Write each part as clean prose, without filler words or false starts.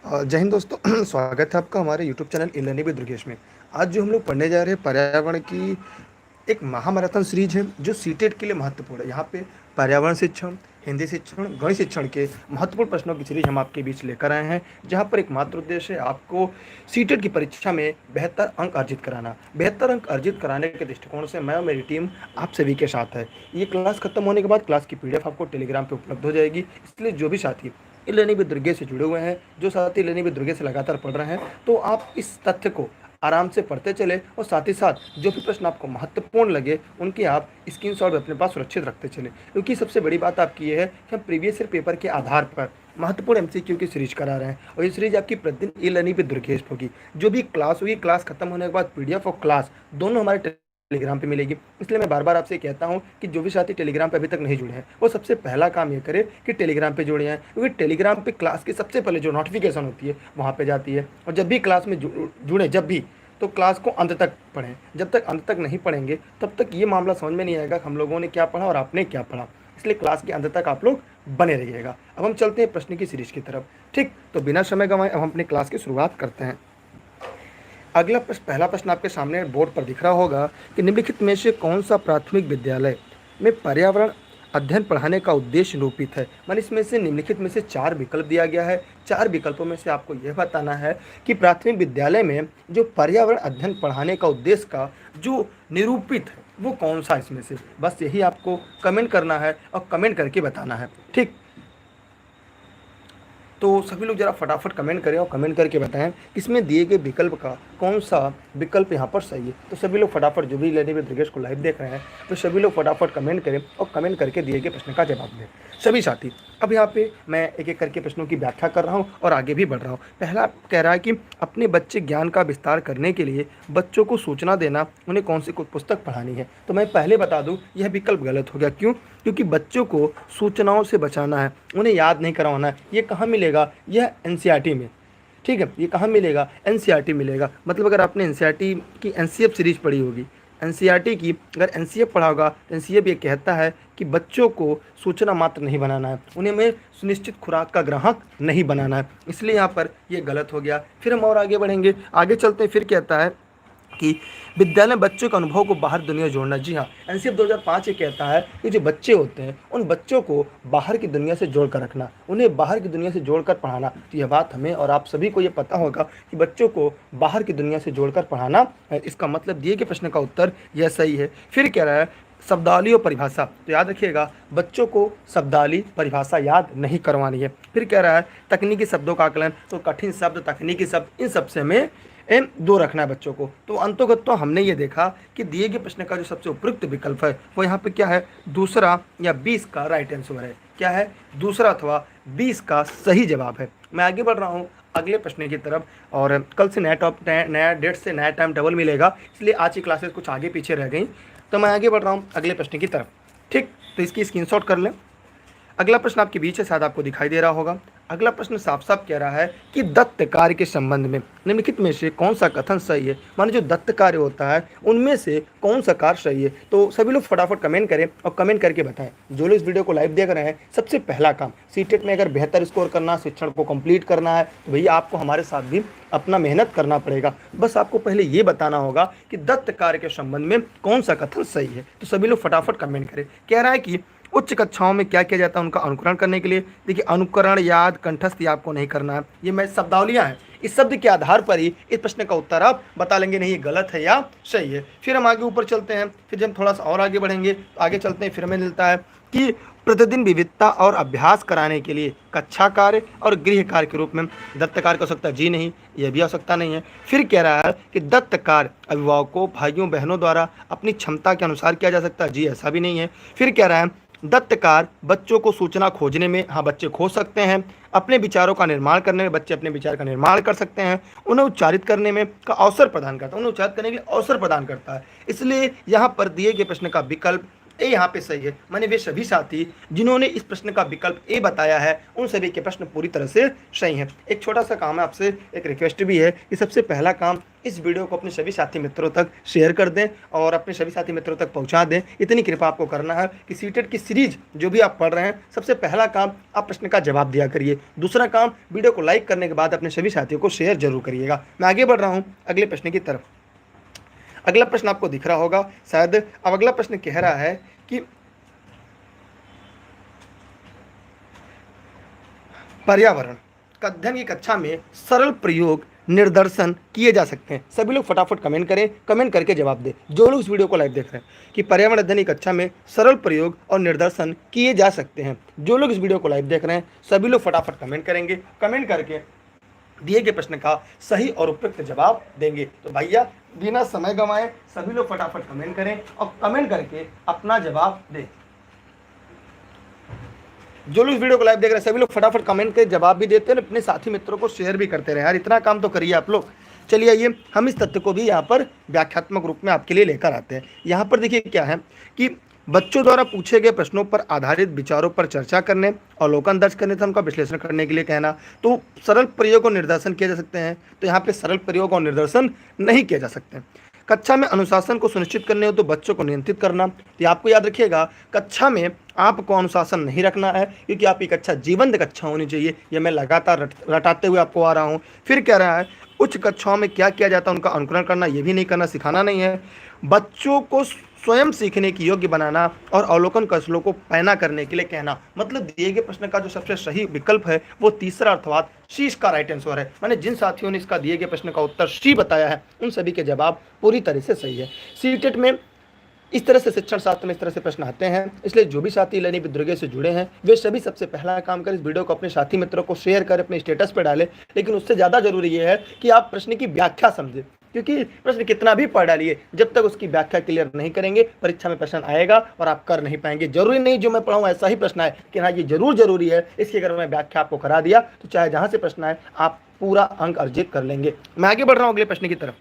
जय हिंद दोस्तों। स्वागत है आपका हमारे YouTube channel E learning with Durgesh में। आज जो हम लोग पढ़ने जा रहे हैं पर्यावरण की एक महामैराथन सीरीज है जो सीटेट के लिए महत्वपूर्ण है। यहाँ पे पर्यावरण शिक्षण, हिंदी शिक्षण, गणित शिक्षण के महत्वपूर्ण प्रश्नों की सीरीज हम आपके बीच लेकर आए हैं, जहाँ पर एक मात्र उद्देश्य है आपको सीटेट की परीक्षा में बेहतर अंक अर्जित कराना। बेहतर अंक अर्जित कराने के दृष्टिकोण से मैं और मेरी टीम आप सभी के साथ है। ये क्लास खत्म होने के बाद क्लास की पीडीएफ आपको टेलीग्राम पे उपलब्ध हो जाएगी। इसलिए जो भी साथी ई लर्निंग विद दुर्गे से जुड़े हुए हैं, जो साथी लर्निंग विद दुर्गे से लगातार पढ़ रहे हैं, तो आप इस तथ्य को आराम से पढ़ते चले और साथ ही साथ जो भी प्रश्न आपको महत्वपूर्ण लगे उनकी आप स्क्रीनशॉट अपने पास सुरक्षित रखते चले। क्योंकि सबसे बड़ी बात आपकी ये है कि हम प्रीवियस ईयर पेपर के आधार पर महत्वपूर्ण एमसीक्यू की सीरीज करा रहे हैं और ये सीरीज आपकी प्रतिदिन ई लर्निंग विद दुर्गेश होगी। जो भी क्लास होगी, क्लास खत्म होने के बाद पीडीएफ और क्लास दोनों हमारे टेलीग्राम पे मिलेगी। इसलिए मैं बार बार आपसे कहता हूं कि जो भी साथी टेलीग्राम पे अभी तक नहीं जुड़े हैं वो सबसे पहला काम ये करे कि टेलीग्राम पे जुड़े हैं, क्योंकि टेलीग्राम पे क्लास की सबसे पहले जो नोटिफिकेशन होती है वहाँ पे जाती है। और जब भी क्लास में जुड़े जब भी, तो क्लास को अंत तक पढ़ें। जब तक अंत तक नहीं पढ़ेंगे तब तक ये मामला समझ में नहीं आएगा हम लोगों ने क्या पढ़ा और आपने क्या पढ़ा। इसलिए क्लास के अंत तक आप लोग बने रहिएगा। अब हम चलते हैं प्रश्न की सीरीज की तरफ। ठीक, तो बिना समय गंवाए अब हम अपनी क्लास की शुरुआत करते हैं। अगला प्रश्न, पहला प्रश्न आपके सामने बोर्ड पर दिख रहा होगा कि निम्नलिखित में से कौन सा प्राथमिक विद्यालय में पर्यावरण अध्ययन पढ़ाने का उद्देश्य निरूपित है। मान इसमें से निम्नलिखित में से 4 विकल्प दिया गया है। 4 विकल्पों में से आपको यह बताना है कि प्राथमिक विद्यालय में जो पर्यावरण अध्ययन पढ़ाने का उद्देश्य का जो निरूपित है वो कौन सा इसमें से। बस यही आपको कमेंट करना है और कमेंट करके बताना है। ठीक, तो सभी लोग जरा फटाफट कमेंट करें और कमेंट करके बताएं कि इसमें दिए गए विकल्प का कौन सा विकल्प यहाँ पर सही है। तो सभी लोग फटाफट, जो भी लर्निंग विद दुर्गेश को लाइव देख रहे हैं, तो सभी लोग फटाफट कमेंट करें और कमेंट करके दिए गए प्रश्न का जवाब दें सभी साथी। अब यहाँ पे मैं एक एक करके प्रश्नों की व्याख्या कर रहा हूँ और आगे भी बढ़ रहा हूँ। पहला कह रहा है कि अपने बच्चे ज्ञान का विस्तार करने के लिए बच्चों को सूचना देना, उन्हें कौन सी पुस्तक पढ़ानी है। तो मैं पहले बता दूँ यह विकल्प गलत हो गया। क्यों? क्योंकि बच्चों को सूचनाओं से बचाना है, उन्हें याद नहीं करवाना है। ये कहाँ मिलेगा? यह एनसीईआरटी में। ठीक है, ये कहाँ मिलेगा? एनसीईआरटी मिलेगा। मतलब अगर आपने एनसीईआरटी की एनसीएफ सीरीज पढ़ी होगी, एनसीईआरटी की अगर एनसीएफ पढ़ा होगा तो एनसीएफ ये कहता है कि बच्चों को सूचना मात्र नहीं बनाना है, उन्हें में सुनिश्चित खुराक का ग्राहक नहीं बनाना है। इसलिए यहाँ पर ये गलत हो गया। फिर हम और आगे बढ़ेंगे, आगे चलते हैं। फिर कहता है कि विद्यालय में बच्चों के अनुभव को बाहर दुनिया जोड़ना। जी हाँ, एनसीएफ 2005 ये कहता है कि जो बच्चे होते हैं उन बच्चों को बाहर की दुनिया से जोड़ कर रखना, उन्हें बाहर की दुनिया से जोड़कर पढ़ाना। तो यह बात हमें और आप सभी को ये पता होगा कि बच्चों को बाहर की दुनिया से जोड़कर पढ़ाना है। इसका मतलब दिए गए प्रश्न का उत्तर यह सही है। फिर कह रहा है शब्दावली और परिभाषा। तो याद रखिएगा, बच्चों को शब्दावली परिभाषा याद नहीं करवानी है। फिर कह रहा है तकनीकी शब्दों का आकलन। तो कठिन शब्द, तकनीकी शब्द, इन सबसे में एम 2 रखना है बच्चों को। तो अंतोगत तो हमने ये देखा कि दिए गए प्रश्न का जो सबसे उपयुक्त विकल्प है वो यहाँ पे क्या है? दूसरा या 20 का राइट आंसर है। क्या है? दूसरा अथवा 20 का सही जवाब है। मैं आगे बढ़ रहा हूँ अगले प्रश्न की तरफ, और कल से नया डेट से नया टाइम टेबल मिलेगा, इसलिए आज की क्लासेस कुछ आगे पीछे रह गई। तो मैं आगे बढ़ रहा हूँ अगले प्रश्न की तरफ। ठीक, तो इसकी स्क्रीनशॉट कर लें। अगला प्रश्न आपके बीच है, शायद आपको दिखाई दे रहा होगा। अगला प्रश्न साफ साफ कह रहा है कि दत्त कार्य के संबंध में निम्नलिखित में से कौन सा कथन सही है। माने जो दत्त कार्य होता है उनमें से कौन सा कार्य सही है। तो सभी लोग फटाफट कमेंट करें और कमेंट करके बताएं। जो लोग इस वीडियो को लाइव देख रहे हैं, सबसे पहला काम सीटेट में अगर बेहतर स्कोर करना, शिक्षण को कंप्लीट करना है, तो भैया आपको हमारे साथ भी अपना मेहनत करना पड़ेगा। बस आपको पहले ये बताना होगा कि दत्त कार्य के संबंध में कौन सा कथन सही है। तो सभी लोग फटाफट कमेंट करें। कह रहा है कि उच्च कक्षाओं में क्या किया जाता है उनका अनुकरण करने के लिए। देखिए, अनुकरण, याद, कंठस्थ ये आपको नहीं करना है। ये मैं शब्दावलियाँ हैं, इस शब्द के आधार पर ही इस प्रश्न का उत्तर आप बता लेंगे, नहीं ये गलत है या सही है। फिर हम आगे ऊपर चलते हैं। फिर जब थोड़ा सा और आगे बढ़ेंगे तो आगे चलते हैं, फिर हमें मिलता है कि प्रतिदिन विविधता और अभ्यास कराने के लिए कक्षा कार्य और गृह कार्य के रूप में दत्त कार्य हो सकता है। जी नहीं, यह भी आवश्यकता नहीं है। फिर कह रहा है कि दत्त कार्य अभिभावकों, भाइयों बहनों द्वारा अपनी क्षमता के अनुसार किया जा सकता है। जी ऐसा भी नहीं है। फिर कह रहा है दत्त कार्य बच्चों को सूचना खोजने में, हाँ बच्चे खोज सकते हैं। अपने विचारों का निर्माण करने में, बच्चे अपने विचार का निर्माण कर सकते हैं। उन्हें उच्चारित करने में का अवसर प्रदान करता है, उन्हें उच्चारित करने के लिए अवसर प्रदान करता है। इसलिए यहाँ पर दिए गए प्रश्न का विकल्प ए यहाँ पे सही है। माने वे सभी साथी जिन्होंने इस प्रश्न का विकल्प ए बताया है उन सभी के प्रश्न पूरी तरह से सही हैं। एक छोटा सा काम है, आपसे एक रिक्वेस्ट भी है कि सबसे पहला काम इस वीडियो को अपने सभी साथी मित्रों तक शेयर कर दें और अपने सभी साथी मित्रों तक पहुंचा दें। इतनी कृपा आपको करना है कि सीटेट की सीरीज जो भी आप पढ़ रहे हैं, सबसे पहला काम आप प्रश्न का जवाब दिया करिए। दूसरा काम, वीडियो को लाइक करने के बाद अपने सभी साथियों को शेयर जरूर करिएगा। मैं आगे बढ़ रहा हूँ अगले प्रश्न की तरफ। अगला प्रश्न आपको दिख रहा होगा शायद। अब अगला प्रश्न कह रहा है कि पर्यावरण का अध्ययन की कक्षा में सरल प्रयोग निर्दर्शन किए जा सकते हैं। सभी लोग फटाफट कमेंट करें, कमेंट करके जवाब दें जो लोग इस वीडियो को लाइव देख रहे हैं कि पर्यावरण अध्ययन की कक्षा में सरल प्रयोग और निर्दर्शन किए जा सकते हैं। जो लोग इस वीडियो को लाइव देख रहे हैं सभी लोग फटाफट कमेंट करेंगे, कमेंट करके दिए गए प्रश्न का सही और उपयुक्त जवाब देंगे। तो भैया बिना समय गंवाए सभी लोग फटाफट कमेंट करें और कमेंट करके अपना जवाब दें। जो लोग इस वीडियो को लाइव देख रहे हैं सभी लोग फटाफट कमेंट के जवाब भी देते हैं, अपने साथी मित्रों को शेयर भी करते रहे। यार इतना काम तो करिए आप लोग। चलिए आइए हम इस तथ्य को भी यहाँ पर व्याख्यात्मक रूप में आपके लिए लेकर आते हैं। यहाँ पर देखिए क्या है कि बच्चों द्वारा पूछे गए प्रश्नों पर आधारित विचारों पर चर्चा करने, अवलोकन दर्ज करने तथा उनका विश्लेषण करने के लिए कहना। तो सरल प्रयोग और निर्देशन किए जा सकते हैं, तो यहाँ पे सरल प्रयोग और निर्देशन नहीं किए जा सकते। कक्षा में अनुशासन को सुनिश्चित करने हो तो बच्चों को नियंत्रित करना। तो आपको याद रखिएगा कक्षा में आपको अनुशासन नहीं रखना है, क्योंकि आपकी कक्षा जीवंत कक्षा होनी चाहिए। यह मैं लगातार रटाते हुए आपको आ रहा हूँ। फिर कह रहा है उच्च कक्षाओं में क्या किया जाता है उनका अनुकरण करना, ये भी नहीं करना, सिखाना नहीं है। बच्चों को स्वयं सीखने की योग्य बनाना और अवलोकन कौशलों को पैना करने के लिए कहना। मतलब दिए गए प्रश्न का जो सबसे सही विकल्प है वो तीसरा अर्थात सी इसका राइट आंसर है। माने जिन साथियों ने इसका दिए गए प्रश्न का उत्तर सी बताया है उन सभी के जवाब पूरी तरह से सही है। सीटेट में इस तरह से शिक्षण शास्त्र में इस तरह से प्रश्न आते हैं, इसलिए जो भी साथी लर्निंग विद दुर्गे से जुड़े हैं वे सभी सबसे पहला काम करें, इस वीडियो को अपने साथी मित्रों को शेयर करें, अपने स्टेटस पर डालें। लेकिन उससे ज़्यादा जरूरी ये है कि आप प्रश्न की व्याख्या समझें, क्योंकि प्रश्न कितना भी पढ़ डालिए जब तक उसकी व्याख्या क्लियर नहीं करेंगे परीक्षा में प्रश्न आएगा और आप कर नहीं पाएंगे। जरूरी नहीं जो मैं पढ़ाऊँ ऐसा ही प्रश्न आए, कि हाँ ये जरूरी है, इसकी अगर मैं व्याख्या आपको करा दिया तो चाहे जहाँ से प्रश्न आए आप पूरा अंक अर्जित कर लेंगे। मैं आगे बढ़ रहा हूँ अगले प्रश्न की तरफ।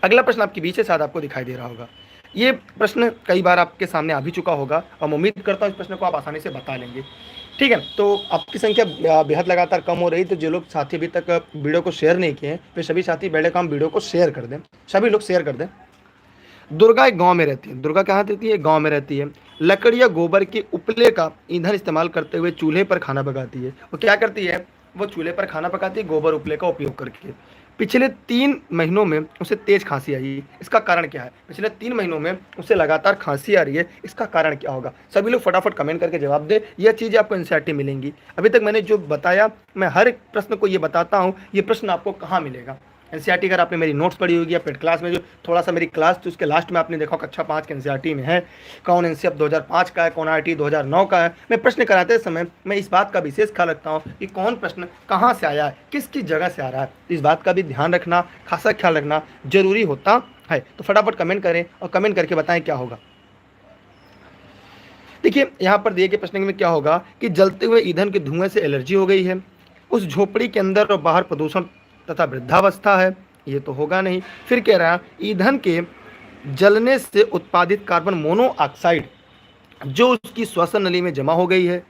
अगला प्रश्न आपके पीछे शायद आपको दिखाई दे रहा होगा। ये प्रश्न कई बार आपके सामने आ भी चुका होगा और मैं उम्मीद करता हूँ इस प्रश्न को आप आसानी से बता लेंगे। ठीक है, तो आपकी संख्या बेहद लगातार कम हो रही, तो जो लोग साथी अभी तक वीडियो को शेयर नहीं किए हैं वे सभी साथी बेड़े काम वीडियो को शेयर कर दें, सभी लोग शेयर कर दें। दुर्गा एक गांव में रहती है। दुर्गा कहाँ रहती है? गांव में रहती है। लकड़ी या गोबर के उपले का ईंधन इस्तेमाल करते हुए चूल्हे पर खाना पकाती है। वो क्या करती है? वो चूल्हे पर खाना पकाती है गोबर उपले का उपयोग करके। पिछले 3 महीनों में उसे तेज खांसी आई, इसका कारण क्या है? पिछले 3 महीनों में उसे लगातार खांसी आ रही है, इसका कारण क्या होगा? सभी लोग फटाफट कमेंट करके जवाब दे। यह चीज़ें आपको एनसीईआरटी मिलेंगी। अभी तक मैंने जो बताया मैं हर एक प्रश्न को ये बताता हूँ, ये प्रश्न आपको कहाँ मिलेगा। एनसीईआरटी अगर आपने मेरी नोट्स पढ़ी होगी या पेड क्लास में जो थोड़ा सा मेरी क्लास थी उसके लास्ट में आपने देखा कक्षा 5 के एनसीईआरटी में है कौन एनसीएफ 2005 का है, कौन आरटी 2009 का है। मैं प्रश्न कराते समय मैं इस बात का विशेष ख्याल रखता हूँ कि कौन प्रश्न कहाँ से आया है, किस किस जगह से आ रहा है। तो इस बात का भी ध्यान रखना, खासा ख्याल रखना जरूरी होता है। तो फटाफट कमेंट करें और कमेंट करके बताएं क्या होगा। देखिए यहाँ पर दिए गए प्रश्न में क्या होगा कि जलते हुए ईंधन के धुएं से एलर्जी हो गई है, उस झोपड़ी के अंदर और बाहर प्रदूषण तथा वृद्धावस्था है, ये तो होगा नहीं। फिर कह रहा है ईंधन के जलने से उत्पादित कार्बन मोनोऑक्साइड जो उसकी श्वसन नली में जमा हो गई है,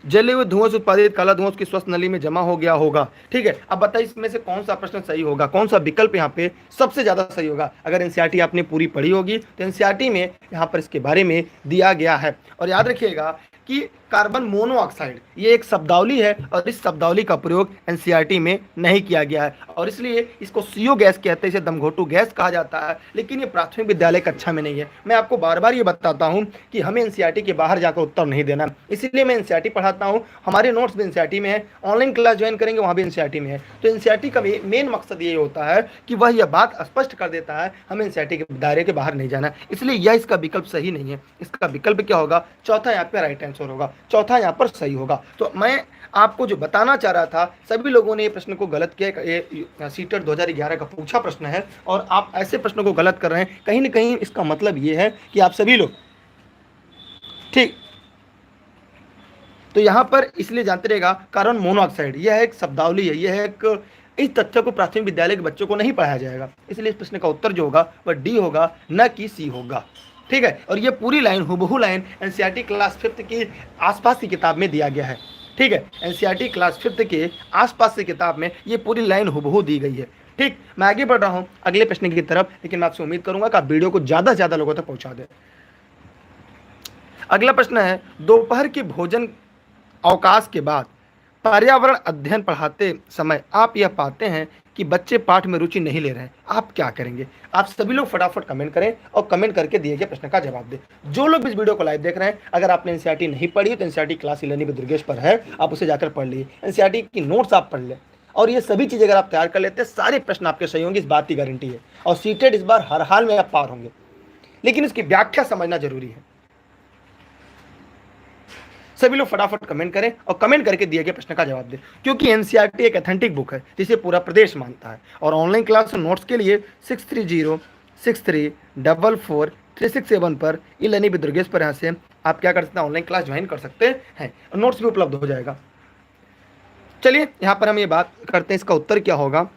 जले हुए धुआं से उत्पादित काला धुआं उसकी श्वसन नली में जमा हो गया होगा। ठीक है, अब बताइए इसमें से कौन सा प्रश्न सही होगा, कौन सा विकल्प यहाँ पे सबसे ज्यादा सही होगा। अगर एनसीईआरटी आपने पूरी पढ़ी होगी तो एनसीईआरटी में यहाँ पर इसके बारे में दिया गया है। और याद रखिएगा कि कार्बन मोनोऑक्साइड ये एक शब्दावली है और इस शब्दावली का प्रयोग एनसीईआरटी में नहीं किया गया है और इसलिए इसको सीओ गैस कहते हैं, इसे दमघोटू गैस कहा जाता है, लेकिन ये प्राथमिक विद्यालय कक्षा में नहीं है। मैं आपको बार बार ये बताता हूँ कि हमें एनसीईआरटी के बाहर जाकर उत्तर नहीं देना, इसीलिए मैं एनसीईआरटी पढ़ाता हूँ। हमारे नोट्स भी एनसीईआरटी में है, ऑनलाइन क्लास ज्वाइन करेंगे वहाँ भी एनसीईआरटी में है। तो एनसीईआरटी का मेन मकसद ये होता है कि वह यह बात स्पष्ट कर देता है हमें एनसीईआरटी के दायरे के बाहर नहीं जाना, इसलिए यह इसका विकल्प सही नहीं है। इसका विकल्प क्या होगा? चौथा यहाँ पे राइट आंसर होगा, चौथा यहाँ पर सही होगा। तो मैं आपको जो बताना चाह रहा था सभी लोगों ने ये प्रश्न को गलत किया। ये सीटेट 2011 का पूछा प्रश्न है और आप ऐसे प्रश्नों को गलत कर रहे हैं। कहीं ना कहीं इसका मतलब ये है कि आप सभी लोग ठीक। तो यहाँ पर इसलिए जानते रहेगा कार्बन मोनोऑक्साइड यह एक शब्दावली है, यह एक इस तथ्य को प्राथमिक विद्यालय के बच्चों को नहीं पढ़ाया जाएगा, इसलिए इस प्रश्न का उत्तर जो होगा वह डी होगा, न कि सी होगा। ठीक है, और ये पूरी लाइन हुबहू लाइन एनसीईआरटी क्लास 5 की आसपास की किताब में दिया गया है। ठीक है, एनसीईआरटी क्लास 5 के आसपास की किताब में ये पूरी लाइन हुबहू दी गई है। ठीक, मैं आगे बढ़ रहा हूँ अगले प्रश्न की तरफ, लेकिन मैं आपसे उम्मीद करूंगा कि आप वीडियो को ज़्यादा से ज़्यादा लोगों तक पहुंचा दें। अगला प्रश्न है, दोपहर के भोजन अवकाश के बाद पर्यावरण अध्ययन पढ़ाते समय आप यह पाते हैं कि बच्चे पाठ में रुचि नहीं ले रहे हैं, आप क्या करेंगे? आप सभी लोग फटाफट कमेंट करें और कमेंट करके दिए गए प्रश्न का जवाब दें। जो लोग इस वीडियो को लाइव देख रहे हैं, अगर आपने एनसीईआरटी नहीं पढ़ी तो एनसीईआरटी क्लास 11 दुर्गेश पर है, आप उसे जाकर पढ़ लीजिए। एनसीईआरटी की नोट्स आप पढ़ लें और ये सभी चीज़ें अगर आप तैयार कर लेते हैं, सारे प्रश्न आपके सही होंगे, इस बात की गारंटी है। और सीटेट इस बार हर हाल में आप पार होंगे, लेकिन इसकी व्याख्या समझना जरूरी है। सभी लोग फटाफट कमेंट करें और कमेंट करके दिए गए प्रश्न का जवाब दें, क्योंकि एनसीईआरटी एक ऑथेंटिक बुक है जिसे पूरा प्रदेश मानता है। और ऑनलाइन क्लास और नोट्स के लिए 6306344367 पर ई-लर्निंग विद दुर्गेश पर यहाँ से आप क्या कर सकते हैं, ऑनलाइन क्लास ज्वाइन कर सकते हैं और नोट्स भी उपलब्ध हो जाएगा। चलिए यहाँ पर हम ये बात करते हैं, इसका उत्तर क्या होगा।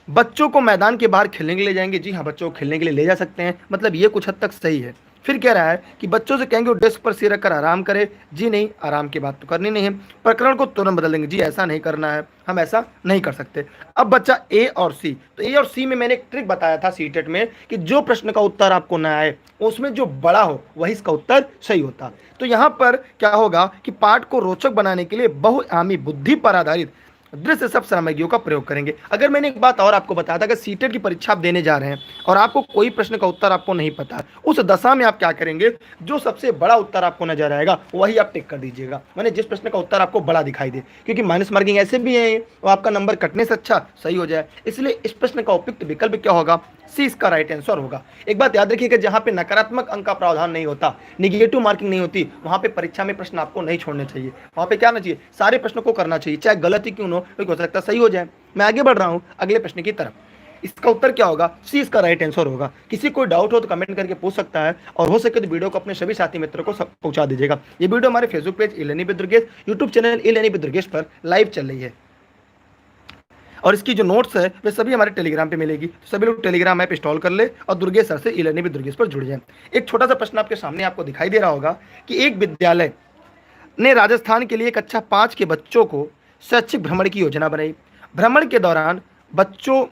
बच्चों को मैदान के बाहर खेलने के लिए जाएंगे, जी हाँ, बच्चों को खेलने के लिए ले जा सकते हैं, मतलब ये कुछ हद तक सही है। फिर कह रहा है कि बच्चों से कहेंगे वो डेस्क पर सिर रखकर आराम करे, जी नहीं, आराम की बात तो करनी नहीं है। प्रकरण को तुरंत बदल देंगे, जी ऐसा नहीं करना है, हम ऐसा नहीं कर सकते। अब बच्चा ए और सी, तो ए और सी में मैंने एक ट्रिक बताया था सीटेट में कि जो प्रश्न का उत्तर आपको ना आए उसमें जो बड़ा हो वही इसका उत्तर सही होता। तो यहाँ पर क्या होगा कि पाठ को रोचक बनाने के लिए बहुआयामी बुद्धि पर आधारित दृश्य सब सामग्रियों का प्रयोग करेंगे। अगर मैंने एक बात और आपको बताया था, अगर सीटेट की परीक्षा आप देने जा रहे हैं और आपको कोई प्रश्न का उत्तर आपको नहीं पता, उस दशा में आप क्या करेंगे, जो सबसे बड़ा उत्तर आपको नजर आएगा वही आप टिक कर दीजिएगा, माने जिस प्रश्न का उत्तर आपको बड़ा दिखाई दे, क्योंकि माइनस मार्किंग ऐसे भी है वो आपका नंबर कटने से अच्छा सही हो जाए। इसलिए इस प्रश्न का उपयुक्त विकल्प क्या होगा, सी इसका राइट आंसर होगा। एक बात याद रखिएगा, जहां पे नकारात्मक अंक का प्रावधान नहीं होता, निगेटिव मार्किंग नहीं होती, वहां पे परीक्षा में प्रश्न आपको नहीं छोड़ने चाहिए। वहां पे क्या करना चाहिए, सारे प्रश्नों को करना चाहिए, चाहे गलत ही क्यों न हो, क्योंकि हो सकता है सही हो जाए। मैं आगे बढ़ रहा हूं अगले प्रश्न की तरफ। इसका उत्तर क्या होगा, सी इसका राइट आंसर होगा। किसी कोई डाउट हो तो कमेंट करके पूछ सकता है, और हो सके तो वीडियो को अपने सभी साथी मित्रों को पहुंचा दीजिएगा। ये वीडियो हमारे Facebook page e learning with Durgesh, YouTube channel e learning with Durgesh पर लाइव चल रही है, और इसकी जो नोट्स है वे सभी हमारे टेलीग्राम पे मिलेगी। तो सभी लोग टेलीग्राम ऐप इंस्टॉल कर ले और दुर्गेश सर से ई-लर्निंग विद दुर्गेश पर जुड़ जाएं। एक छोटा सा प्रश्न आपके सामने आपको दिखाई दे रहा होगा कि एक विद्यालय ने राजस्थान के लिए कक्षा 5 के बच्चों को शैक्षिक भ्रमण की योजना बनाई। भ्रमण के दौरान बच्चों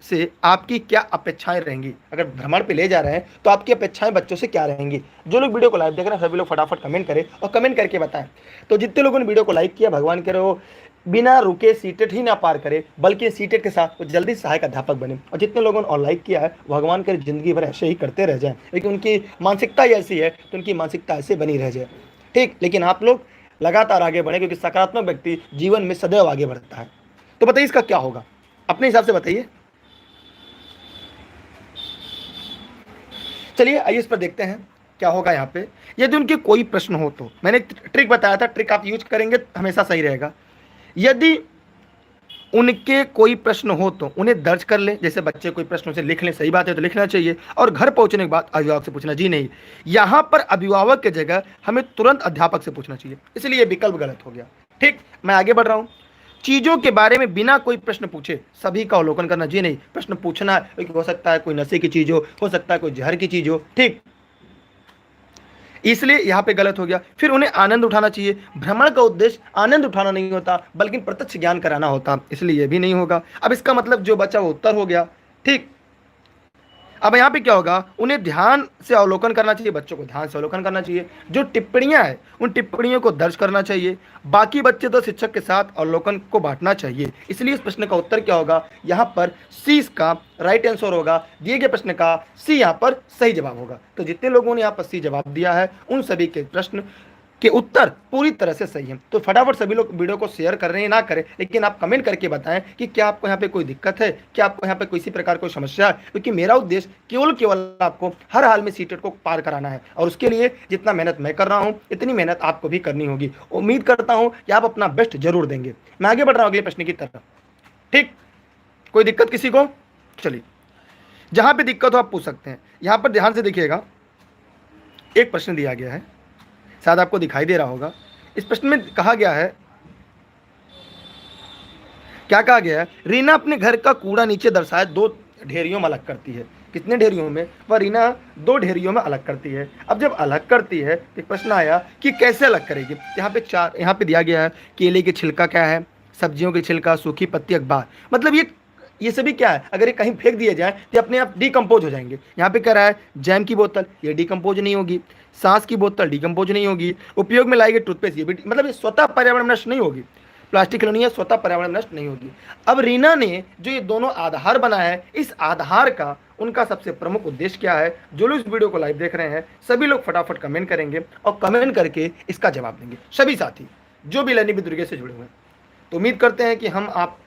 से आपकी क्या अपेक्षाएं रहेंगी? अगर भ्रमण पे ले जा रहे हैं तो आपकी अपेक्षाएं बच्चों से क्या रहेंगी? जो लोग वीडियो को लाइव देख रहे हैं सभी लोग फटाफट कमेंट करें और कमेंट करके बताएं। तो जितने लोगों ने वीडियो को लाइक किया, भगवान करे वो बिना रुके सीटेट ही ना पार करे, बल्कि सीटेट के साथ वो जल्दी सहायक अध्यापक बने। और जितने लोगों ने और लाइक किया है, भगवान करे जिंदगी भर ऐसे ही करते रह जाएं, लेकिन उनकी मानसिकता ही ऐसी है तो उनकी मानसिकता ऐसे बनी रह जाए। ठीक, लेकिन आप लोग लगातार आगे बढ़े, क्योंकि सकारात्मक व्यक्ति जीवन में सदैव आगे बढ़ता है। तो बताइए इसका क्या होगा, अपने हिसाब से बताइए। चलिए आइए इस पर देखते हैं क्या होगा। यहाँ पे यदि उनके कोई प्रश्न हो तो मैंने ट्रिक बताया था, ट्रिक आप यूज करेंगे हमेशा सही रहेगा। यदि उनके कोई प्रश्न हो तो उन्हें दर्ज कर लें, जैसे बच्चे कोई प्रश्न उसे लिख लें, सही बात है तो लिखना चाहिए, और घर पहुंचने के बाद अभिभावक से पूछना, जी नहीं, यहाँ पर अभिभावक की जगह हमें तुरंत अध्यापक से पूछना चाहिए, इसलिए विकल्प गलत हो गया। ठीक, मैं आगे बढ़ रहा हूँ। चीजों के बारे में बिना कोई प्रश्न पूछे सभी का अवलोकन करना, जी नहीं, प्रश्न पूछना है, हो सकता है कोई नशे की चीज हो सकता है कोई जहर की चीज हो। ठीक, इसलिए यहाँ पे गलत हो गया। फिर उन्हें आनंद उठाना चाहिए, भ्रमण का उद्देश्य आनंद उठाना नहीं होता बल्कि प्रत्यक्ष ज्ञान कराना होता, इसलिए ये भी नहीं होगा। अब इसका मतलब जो बचा वो उत्तर हो गया। ठीक, अब यहाँ पे क्या होगा, उन्हें ध्यान से अवलोकन करना चाहिए, बच्चों को ध्यान से अवलोकन करना चाहिए, जो टिप्पणियां हैं उन टिप्पणियों को दर्ज करना चाहिए, बाकी बच्चे तो शिक्षक के साथ अवलोकन को बांटना चाहिए। इसलिए इस प्रश्न का उत्तर क्या होगा, यहाँ पर सी इसका राइट आंसर होगा। दिए गए प्रश्न का सी यहाँ पर सही जवाब होगा। तो जितने लोगों ने यहाँ पर सी जवाब दिया है उन सभी के प्रश्न के उत्तर पूरी तरह से सही है। तो फटाफट सभी लोग वीडियो को शेयर कर रहे हैं ना करें, लेकिन आप कमेंट करके बताएं कि क्या आपको यहाँ पे कोई दिक्कत है, क्या आपको यहाँ पे किसी प्रकार कोई समस्या है, क्योंकि मेरा उद्देश्य केवल आपको हर हाल में सीटेट को पार कराना है, और उसके लिए जितना मेहनत मैं कर रहा हूँ इतनी मेहनत आपको भी करनी होगी। उम्मीद करता हूँ कि आप अपना बेस्ट जरूर देंगे। मैं आगे बढ़ रहा हूँ अगले प्रश्न की तरफ। ठीक, कोई दिक्कत किसी को? चलिए, जहाँ पे दिक्कत हो आप पूछ सकते हैं। यहाँ पर ध्यान से देखिएगा, एक प्रश्न दिया गया है, शायद आपको दिखाई दे रहा होगा। इस प्रश्न में कहा गया है, क्या कहा गया है, रीना अपने घर का कूड़ा नीचे दर्शाए 2 ढेरियों में अलग करती है। कितने ढेरियों में? वह रीना 2 ढेरियों में अलग करती है। अब जब अलग करती है तो एक प्रश्न आया कि कैसे अलग करेगी। यहाँ पे 4 यहाँ पे दिया गया है, केले की छिलका क्या है, सब्जियों की छिलका, सूखी पत्ती, अखबार। मतलब ये सभी क्या है, अगर ये कहीं फेंक दिए जाए तो ये अपने आप डिकम्पोज हो जाएंगे। यहाँ पे कह रहा है जैम की बोतल, ये डिकम्पोज नहीं होगी। सांस की बोतल डिकम्पोज नहीं होगी। उपयोग में लाई गई टूथपेस्ट, ये भी मतलब ये स्वतः पर्यावरण नष्ट नहीं होगी। प्लास्टिक खिलौनी है, स्वतः पर्यावरण नष्ट नहीं होगी। अब रीना ने जो ये दोनों आधार बनाया है, इस आधार का उनका सबसे प्रमुख उद्देश्य क्या है? जो लोग इस वीडियो को लाइव देख रहे हैं सभी लोग फटाफट कमेंट करेंगे और कमेंट करके इसका जवाब देंगे, सभी साथी जो भी लर्निंग विद दुर्गे से जुड़े हुए हैं। तो उम्मीद करते हैं कि हम आप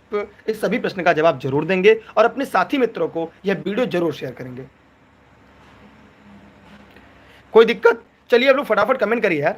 इस सभी प्रश्न का जवाब जरूर देंगे और अपने साथी मित्रों को यह वीडियो जरूर शेयर करेंगे। कोई दिक्कत? चलिए अब लोग फटाफट कमेंट करिए यार।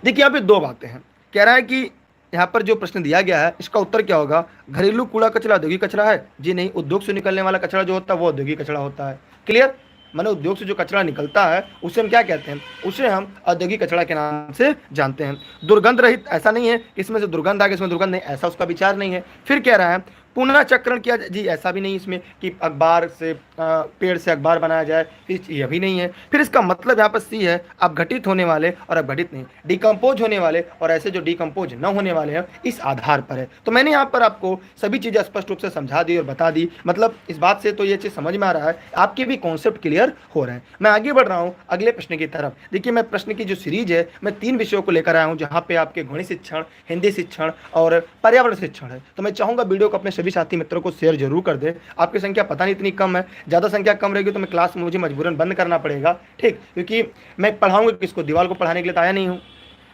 देखिए यहाँ पे 2 बातें हैं। कह रहा है कि यहाँ पर जो प्रश्न दिया गया है इसका उत्तर क्या होगा? घरेलू कूड़ा कचरा औद्योगिक कचरा है? जी नहीं, उद्योग से निकलने वाला कचरा जो होता है वो औद्योगिक कचरा होता है। क्लियर? माने उद्योग से जो कचरा निकलता है उसे हम क्या कहते हैं? उसे हम औद्योगिक कचरा के नाम से जानते हैं। दुर्गंध रहित, ऐसा नहीं है इसमें से दुर्गंध आ गई, इसमें दुर्गंध नहीं, ऐसा उसका विचार नहीं है। फिर कह रहा है पुनर्चक्रण किया जाए, जी ऐसा भी नहीं इसमें कि अखबार से पेड़ से अखबार बनाया जाए, यह भी नहीं है। फिर इसका मतलब यहाँ पर सी है अपघटित होने वाले और अपघटित नहीं, डिकम्पोज होने वाले और ऐसे जो डिकम्पोज न होने वाले हैं, इस आधार पर है। तो मैंने यहाँ पर आपको सभी चीज़ें स्पष्ट रूप से समझा दी और बता दी। मतलब इस बात से तो ये चीज़ समझ में आ रहा है, आपके भी कॉन्सेप्ट क्लियर हो रहे हैं। मैं आगे बढ़ रहा हूँ अगले प्रश्न की तरफ। देखिए मैं प्रश्न की जो सीरीज है मैं 3 विषयों को लेकर आया हूँ, जहाँ पे आपके गणित शिक्षण, हिंदी शिक्षण और पर्यावरण शिक्षण है। तो मैं चाहूँगा वीडियो को अपने सभी साथी मित्रों को शेयर जरूर कर दे। आपकी संख्या पता नहीं इतनी कम है, ज़्यादा संख्या कम रहेगी तो मैं क्लास में मुझे मजबूरन बंद करना पड़ेगा, ठीक, क्योंकि मैं पढ़ाऊंगा किसको, दीवार को पढ़ाने के लिए तो आया नहीं हूँ।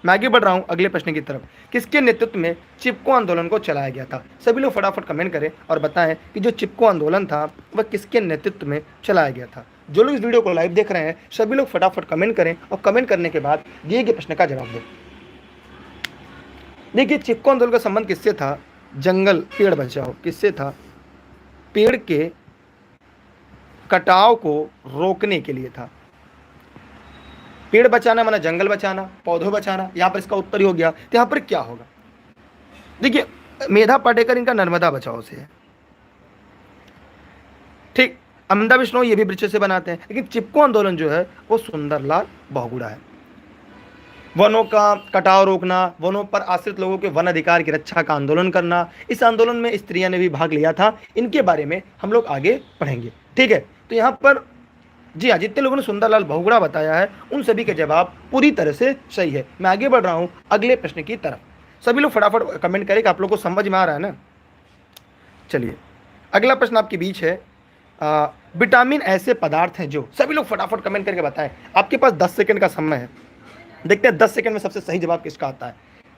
मैं आगे बढ़ रहा हूँ अगले प्रश्न की तरफ। किसके नेतृत्व में चिपको आंदोलन को चलाया गया था? सभी लोग फटाफट कमेंट करें और बताएं कि जो चिपको आंदोलन था वह किसके नेतृत्व में चलाया गया था। जो लोग इस वीडियो को लाइव देख रहे हैं सभी लोग फटाफट कमेंट करें और कमेंट करने के बाद दिए गए प्रश्न का जवाब दें। देखिए चिपको आंदोलन का संबंध किससे था? जंगल पेड़ बचाओ, किससे था? पेड़ के कटाव को रोकने के लिए था। पेड़ बचाना माना जंगल बचाना, पौधों बचाना, यहां पर इसका उत्तर ही हो गया। तो यहां पर क्या होगा? देखिए मेधा पाटेकर इनका नर्मदा बचाओ से है, ठीक। अमृता बिश्नोई ये भी वृक्ष से बनाते हैं, लेकिन चिपको आंदोलन जो है वो सुंदरलाल बहुगुणा है। वनों का कटाव रोकना, वनों पर आश्रित लोगों के वन अधिकार की रक्षा का आंदोलन करना, इस आंदोलन में स्त्रियां ने भी भाग लिया था। इनके बारे में हम लोग आगे पढ़ेंगे, ठीक है। तो यहाँ पर जी हाँ, जितने लोगों ने सुंदरलाल बहुगुणा बताया है उन सभी के जवाब पूरी तरह से सही है। मैं आगे बढ़ रहा हूँ अगले प्रश्न की तरफ। सभी लोग फटाफट कमेंट करें कि आप लोग को समझ में आ रहा है ना। चलिए अगला प्रश्न आपके बीच है, विटामिन ऐसे पदार्थ हैं जो, सभी लोग फटाफट कमेंट करके बताएं। आपके पास 10 सेकंड का समय है, देखते हैं 10 सेकंड में सबसे सही जवाब किसका आता है।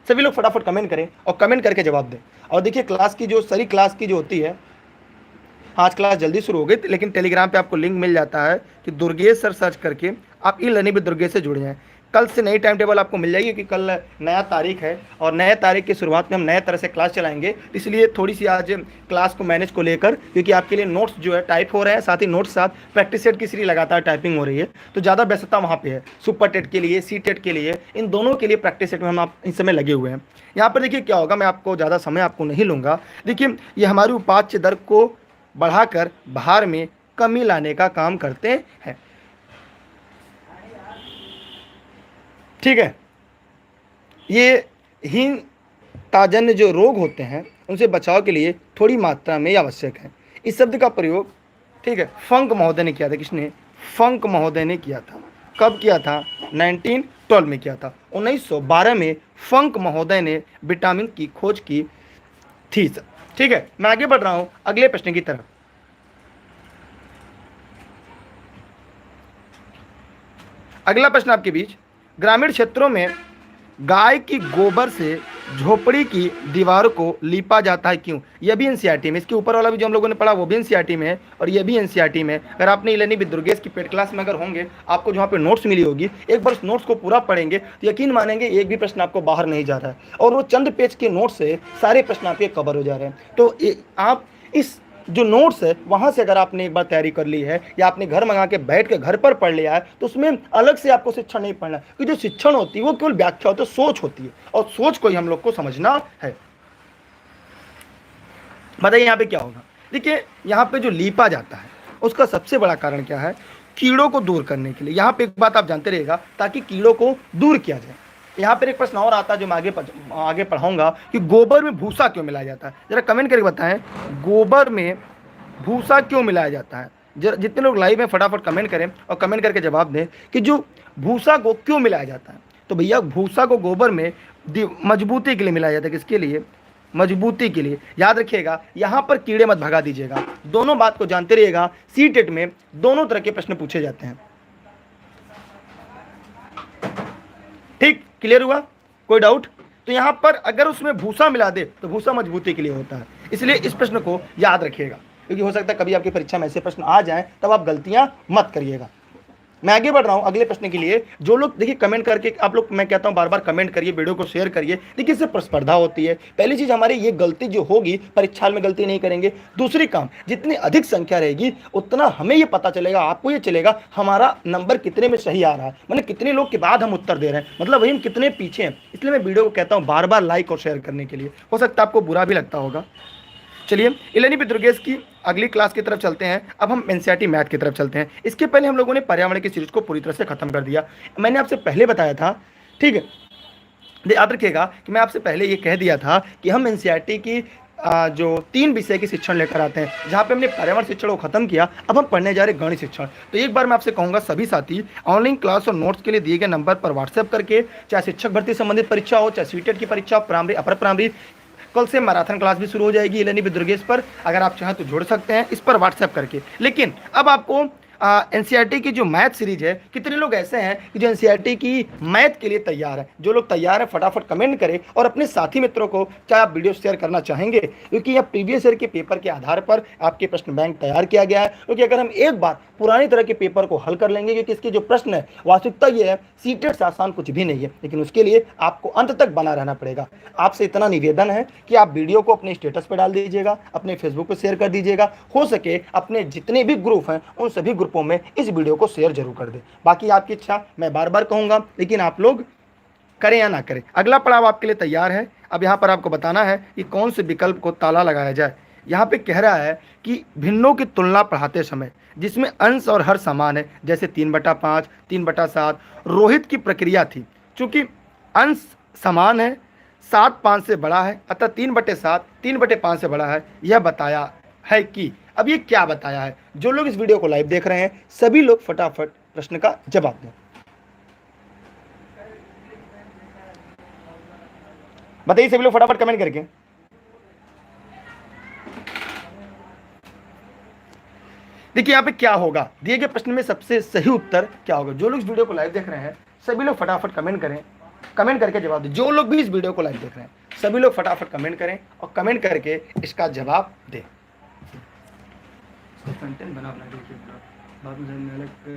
सभी लोग फटाफट कमेंट करें और कमेंट करके जवाब दें। और देखिए क्लास की जो सारी क्लास की जो होती है, आज क्लास जल्दी शुरू हो गई लेकिन टेलीग्राम पे आपको लिंक मिल जाता है कि दुर्गेश सर सर्च करके आप ई लर्निंग विद दुर्गेश से जुड़ जाएं। कल से नई टाइम टेबल आपको मिल जाएगी, क्योंकि कल नया तारीख है और नए तारीख की शुरुआत में हम नए तरह से क्लास चलाएंगे। इसलिए थोड़ी सी आज क्लास को मैनेज को लेकर, क्योंकि आपके लिए नोट्स जो है टाइप हो रहे हैं, साथ ही नोट्स साथ प्रैक्टिस सेट की सीरीज लगातार टाइपिंग हो रही है, तो ज़्यादा व्यस्तता वहाँ पे है। सुपर टेट के लिए, सी टेट के लिए, इन दोनों के लिए प्रैक्टिस सेट में हम आप इस समय लगे हुए हैं। यहाँ पर देखिए क्या होगा, मैं आपको ज़्यादा समय आपको नहीं लूँगा। देखिए ये हमारी उपाच्य दर को बढ़ाकर भार में कमी लाने का काम करते हैं, ठीक है। ये हीन ताजन्य जो रोग होते हैं उनसे बचाव के लिए थोड़ी मात्रा में आवश्यक है। इस शब्द का प्रयोग, ठीक है, फंक महोदय ने किया था। किसने? फंक महोदय ने किया था। कब किया था? 1912 में किया था। 1912 में फंक महोदय ने विटामिन की खोज की थी, ठीक है। मैं आगे बढ़ रहा हूं अगले प्रश्न की तरफ। अगला प्रश्न आपके बीच, ग्रामीण क्षेत्रों में गाय की गोबर से झोपड़ी की दीवार को लीपा जाता है, क्यों? यह भी एनसीईआरटी में, इसके ऊपर वाला भी जो हम लोगों ने पढ़ा वो भी एनसीईआरटी में है और यह भी एनसीईआरटी में। अगर आपने लर्निंग विद दुर्गेश की पेड क्लास में अगर होंगे, आपको जहाँ पे नोट्स मिली होगी, एक बार उस नोट्स को पूरा पढ़ेंगे तो यकीन मानेंगे एक भी प्रश्न आपको बाहर नहीं जा रहा है और वो चंद पेज के नोट्स से सारे प्रश्न आपके कवर हो जा रहे हैं। तो आप इस जो नोट्स है वहाँ से अगर आपने एक बार तैयारी कर ली है या आपने घर मंगा के बैठ के घर पर पढ़ लिया है, तो उसमें अलग से आपको शिक्षण नहीं पढ़ना, क्योंकि जो शिक्षण होती है वो केवल व्याख्या होती है, सोच होती है और सोच को ही हम लोग को समझना है। बताइए यहाँ पे क्या होगा। देखिए यहाँ पे जो लीपा जाता है, उसका सबसे बड़ा कारण क्या है? कीड़ों को दूर करने के लिए। यहाँ पे एक बात आप जानते रहिएगा, ताकि कीड़ों को दूर किया जाए। यहाँ पर एक प्रश्न और आता है जो मैं आगे पढ़ाऊंगा कि गोबर में भूसा क्यों मिलाया जाता है? जरा कमेंट करके बताएं, गोबर में भूसा क्यों मिलाया जाता है? जितने लोग लाइव में फटाफट कमेंट करें और कमेंट करके जवाब दें कि जो भूसा को क्यों मिलाया जाता है। तो भैया भूसा को गोबर में मजबूती के लिए मिलाया जाता है। किसके लिए? मजबूती के लिए। याद रखिएगा, यहाँ पर कीड़े मत भगा दीजिएगा। दोनों बात को जानते रहिएगा, सीटेट में दोनों तरह के प्रश्न पूछे जाते हैं। ठीक, क्लियर हुआ? कोई डाउट? तो यहाँ पर अगर उसमें भूसा मिला दे तो भूसा मजबूती के लिए होता है, इसलिए इस प्रश्न को याद रखिएगा, क्योंकि हो सकता है कभी आपकी परीक्षा में ऐसे प्रश्न आ जाएं, तब आप गलतियां मत करिएगा। मैं आगे बढ़ रहा हूं अगले प्रश्न के लिए। जो लोग देखिए कमेंट करके आप लोग, मैं कहता हूं बार बार कमेंट करिए, वीडियो को शेयर करिए। देखिए इससे प्रतिस्पर्धा होती है। पहली चीज, हमारी ये गलती जो होगी, परीक्षा में गलती नहीं करेंगे। दूसरी काम, जितनी अधिक संख्या रहेगी उतना हमें ये पता चलेगा, आपको ये चलेगा हमारा नंबर कितने में सही आ रहा है, मतलब कितने लोग के बाद हम उत्तर दे रहे हैं, मतलब वही हम कितने पीछे हैं। इसलिए मैं वीडियो को कहता हूँ बार बार लाइक और शेयर करने के लिए। हो सकता है आपको बुरा भी लगता होगा। चलिए इलेनी विद दुर्गेश की अगली क्लास की तरफ चलते हैं। अब हम एनसीईआरटी मैथ की तरफ चलते हैं। इसके पहले हम लोगों ने पर्यावरण की सीरीज को पूरी तरह से खत्म कर दिया। मैंने आपसे पहले बताया था, ठीक है, याद रखिएगा कि मैं आपसे पहले ये कह दिया था कि हम एनसीईआरटी की जो 3 विषय की शिक्षण लेकर आते हैं, जहाँ पे हमने पर्यावरण शिक्षण को खत्म किया, अब हम पढ़ने जा रहे गणित शिक्षण। तो एक बार मैं आपसे कहूँगा सभी साथी ऑनलाइन क्लास और नोट्स के लिए दिए गए नंबर पर व्हाट्सएप करके, चाहे शिक्षक भर्ती संबंधित परीक्षा हो, चाहे सीटेट की परीक्षा हो, प्राइमरी अपर प्राइमरी, कल से मैराथन क्लास भी शुरू हो जाएगी इलेनी विद दुर्गेश पर। अगर आप चाहें तो जुड़ सकते हैं इस पर व्हाट्सएप करके। लेकिन अब आपको एनसीईआरटी की जो मैथ सीरीज है, कितने लोग ऐसे हैं कि जो एनसीईआरटी की मैथ के लिए तैयार है? जो लोग तैयार हैं फटाफट कमेंट करें और अपने साथी मित्रों को चाहे आप वीडियो शेयर करना चाहेंगे, क्योंकि यह प्रीवियस ईयर के पेपर के आधार पर आपके प्रश्न बैंक तैयार किया गया है। क्योंकि अगर हम एक बार पुरानी तरह के पेपर को हल कर लेंगे, क्योंकि इसके जो प्रश्न है वास्तविकता ये है, सीटेट से आसान कुछ भी नहीं है, लेकिन उसके लिए आपको अंत तक बना रहना पड़ेगा। आपसे इतना निवेदन है कि आप वीडियो को अपने स्टेटस पर डाल दीजिएगा, अपने फेसबुक पर शेयर कर दीजिएगा, हो सके अपने जितने भी ग्रुप हैं उन सभी ग्रुपों में इस वीडियो को शेयर जरूर कर दें। बाकी आपकी इच्छा, मैं बार बार कहूंगा, लेकिन आप लोग करें या ना करें। अगला पड़ाव आपके लिए तैयार है। अब यहाँ पर आपको बताना है कि कौन से विकल्प को ताला लगाया जाए। यहाँ पे कह रहा है कि भिन्नों की तुलना पढ़ाते समय जिसमें अंश और हर समान है, जैसे 3/5, 3/7, रोहित की प्रक्रिया थी। चूंकि अंश समान है, 7 5 से बड़ा है, अतः 3/7 3/5 से बड़ा है, यह बताया है कि। अब ये क्या बताया है? जो लोग इस वीडियो को लाइव देख रहे हैं सभी लोग फटाफट प्रश्न का जवाब दें। बताइए सभी लोग फटाफट कमेंट करके। देखिए यहाँ पे क्या होगा, दिए गए प्रश्न में सबसे सही उत्तर क्या होगा? जो लोग इस वीडियो को लाइव देख रहे हैं सभी लोग फटाफट कमेंट करें, कमेंट करके जवाब दें। जो लोग भी इस वीडियो को लाइव देख रहे हैं सभी लोग फटाफट कमेंट करें और कमेंट करके इसका जवाब दें। कंटेंट बना देखिए पूरा, बाद में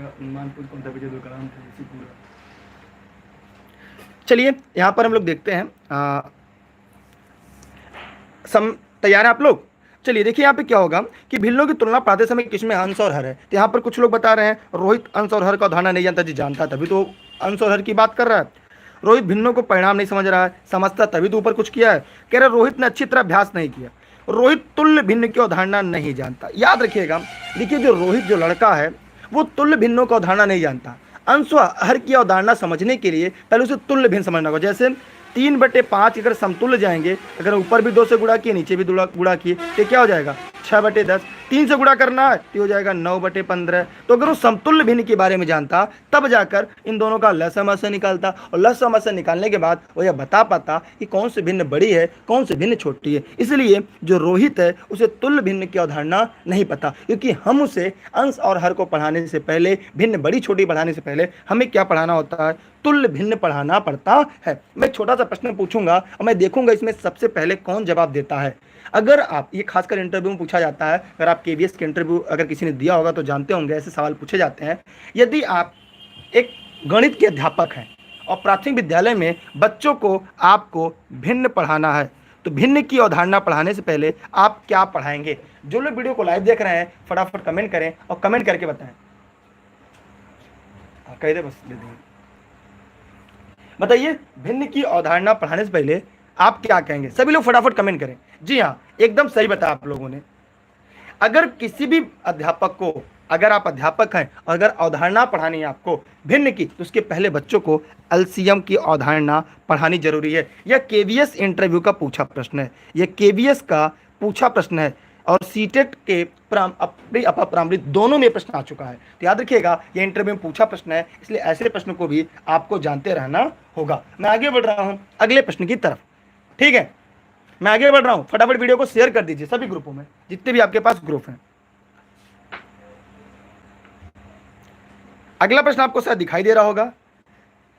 अनुमान कौन सा वीडियो दुकान था इसी पूरा। चलिए यहाँ पर हम लोग देखते हैं, तैयार है आप लोग? चलिए देखिए यहाँ पे क्या होगा कि भिन्नों की तुलना पढ़ाते समय किसमें अंश और हर है। तो यहाँ पर कुछ लोग बता रहे हैं रोहित अंश और हर का उदाहरण नहीं जानता। जी जानता तभी तो अंश और हर की बात कर रहा है। रोहित भिन्नों को परिणाम नहीं समझ रहा है, समझता तभी तो ऊपर कुछ किया है। कह रहा रोहित ने अच्छी तरह अभ्यास नहीं किया। रोहित तुल्य भिन्न की अवधारणा नहीं जानता। याद रखिएगा, देखिए जो रोहित जो लड़का है वो तुल्य भिन्नों का अवधारणा नहीं जानता। अंश व हर की अवधारणा समझने के लिए पहले उसे तुल्य भिन्न समझना होगा। जैसे 3/5 अगर समतुल्य जाएंगे, अगर ऊपर भी 2 से गुणा किए नीचे भी गुणा किए तो क्या हो जाएगा? 6/10। 3 से गुणा करना है तो हो जाएगा 9/15। तो अगर वो समतुल्य भिन्न के बारे में जानता तब जाकर इन दोनों का लसमस्य निकालता, और लसमस्य निकालने के बाद वो यह बता पाता कि कौन सी भिन्न बड़ी है कौन सी भिन्न छोटी है। इसलिए जो रोहित है उसे तुल्य भिन्न की अवधारणा नहीं पता, क्योंकि हम उसे अंश और हर को पढ़ाने से पहले, भिन्न बड़ी छोटी पढ़ाने से पहले हमें क्या पढ़ाना होता है? तुल्य भिन्न पढ़ाना पड़ता है। मैं छोटा सा प्रश्न पूछूंगा और मैं देखूंगा इसमें सबसे पहले कौन जवाब देता है। अगर आप, ये खासकर इंटरव्यू में पूछा जाता है, अगर आप केवीएस के इंटरव्यू अगर किसी ने दिया होगा तो जानते होंगे ऐसे सवाल पूछे जाते हैं। यदि आप एक गणित के अध्यापक हैं और प्राथमिक विद्यालय में बच्चों को आपको भिन्न पढ़ाना है तो भिन्न की अवधारणा पढ़ाने से पहले आप क्या पढ़ाएंगे? जो लोग वीडियो को लाइव देख रहे हैं फटाफट कमेंट करें और कमेंट करके बताएं। कह दे बस दे देंगे। बताइए भिन्न की अवधारणा पढ़ाने से पहले आप क्या कहेंगे? सभी लोग फटाफट कमेंट करें। जी हाँ, एकदम सही बताया आप लोगों ने। अगर किसी भी अध्यापक को अगर आप अध्यापक हैं और अगर अवधारणा पढ़ानी है आपको भिन्न की, तो उसके पहले बच्चों को एलसीएम की अवधारणा पढ़ानी जरूरी है। यह केवीएस इंटरव्यू का पूछा प्रश्न है, यह केवीएस का पूछा प्रश्न है और सीटेट के अपर प्राइमरी दोनों में प्रश्न आ चुका है। तो याद रखिएगा ये इंटरव्यू में पूछा प्रश्न है, इसलिए ऐसे प्रश्न को भी आपको जानते रहना होगा। मैं आगे बढ़ रहा हूं अगले प्रश्न की तरफ। ठीक है, मैं आगे बढ़ रहा हूं, फटाफट वीडियो को शेयर कर दीजिए सभी ग्रुपों में, जितने भी आपके पास ग्रुप हैं। अगला प्रश्न आपको शायद दिखाई दे रहा होगा।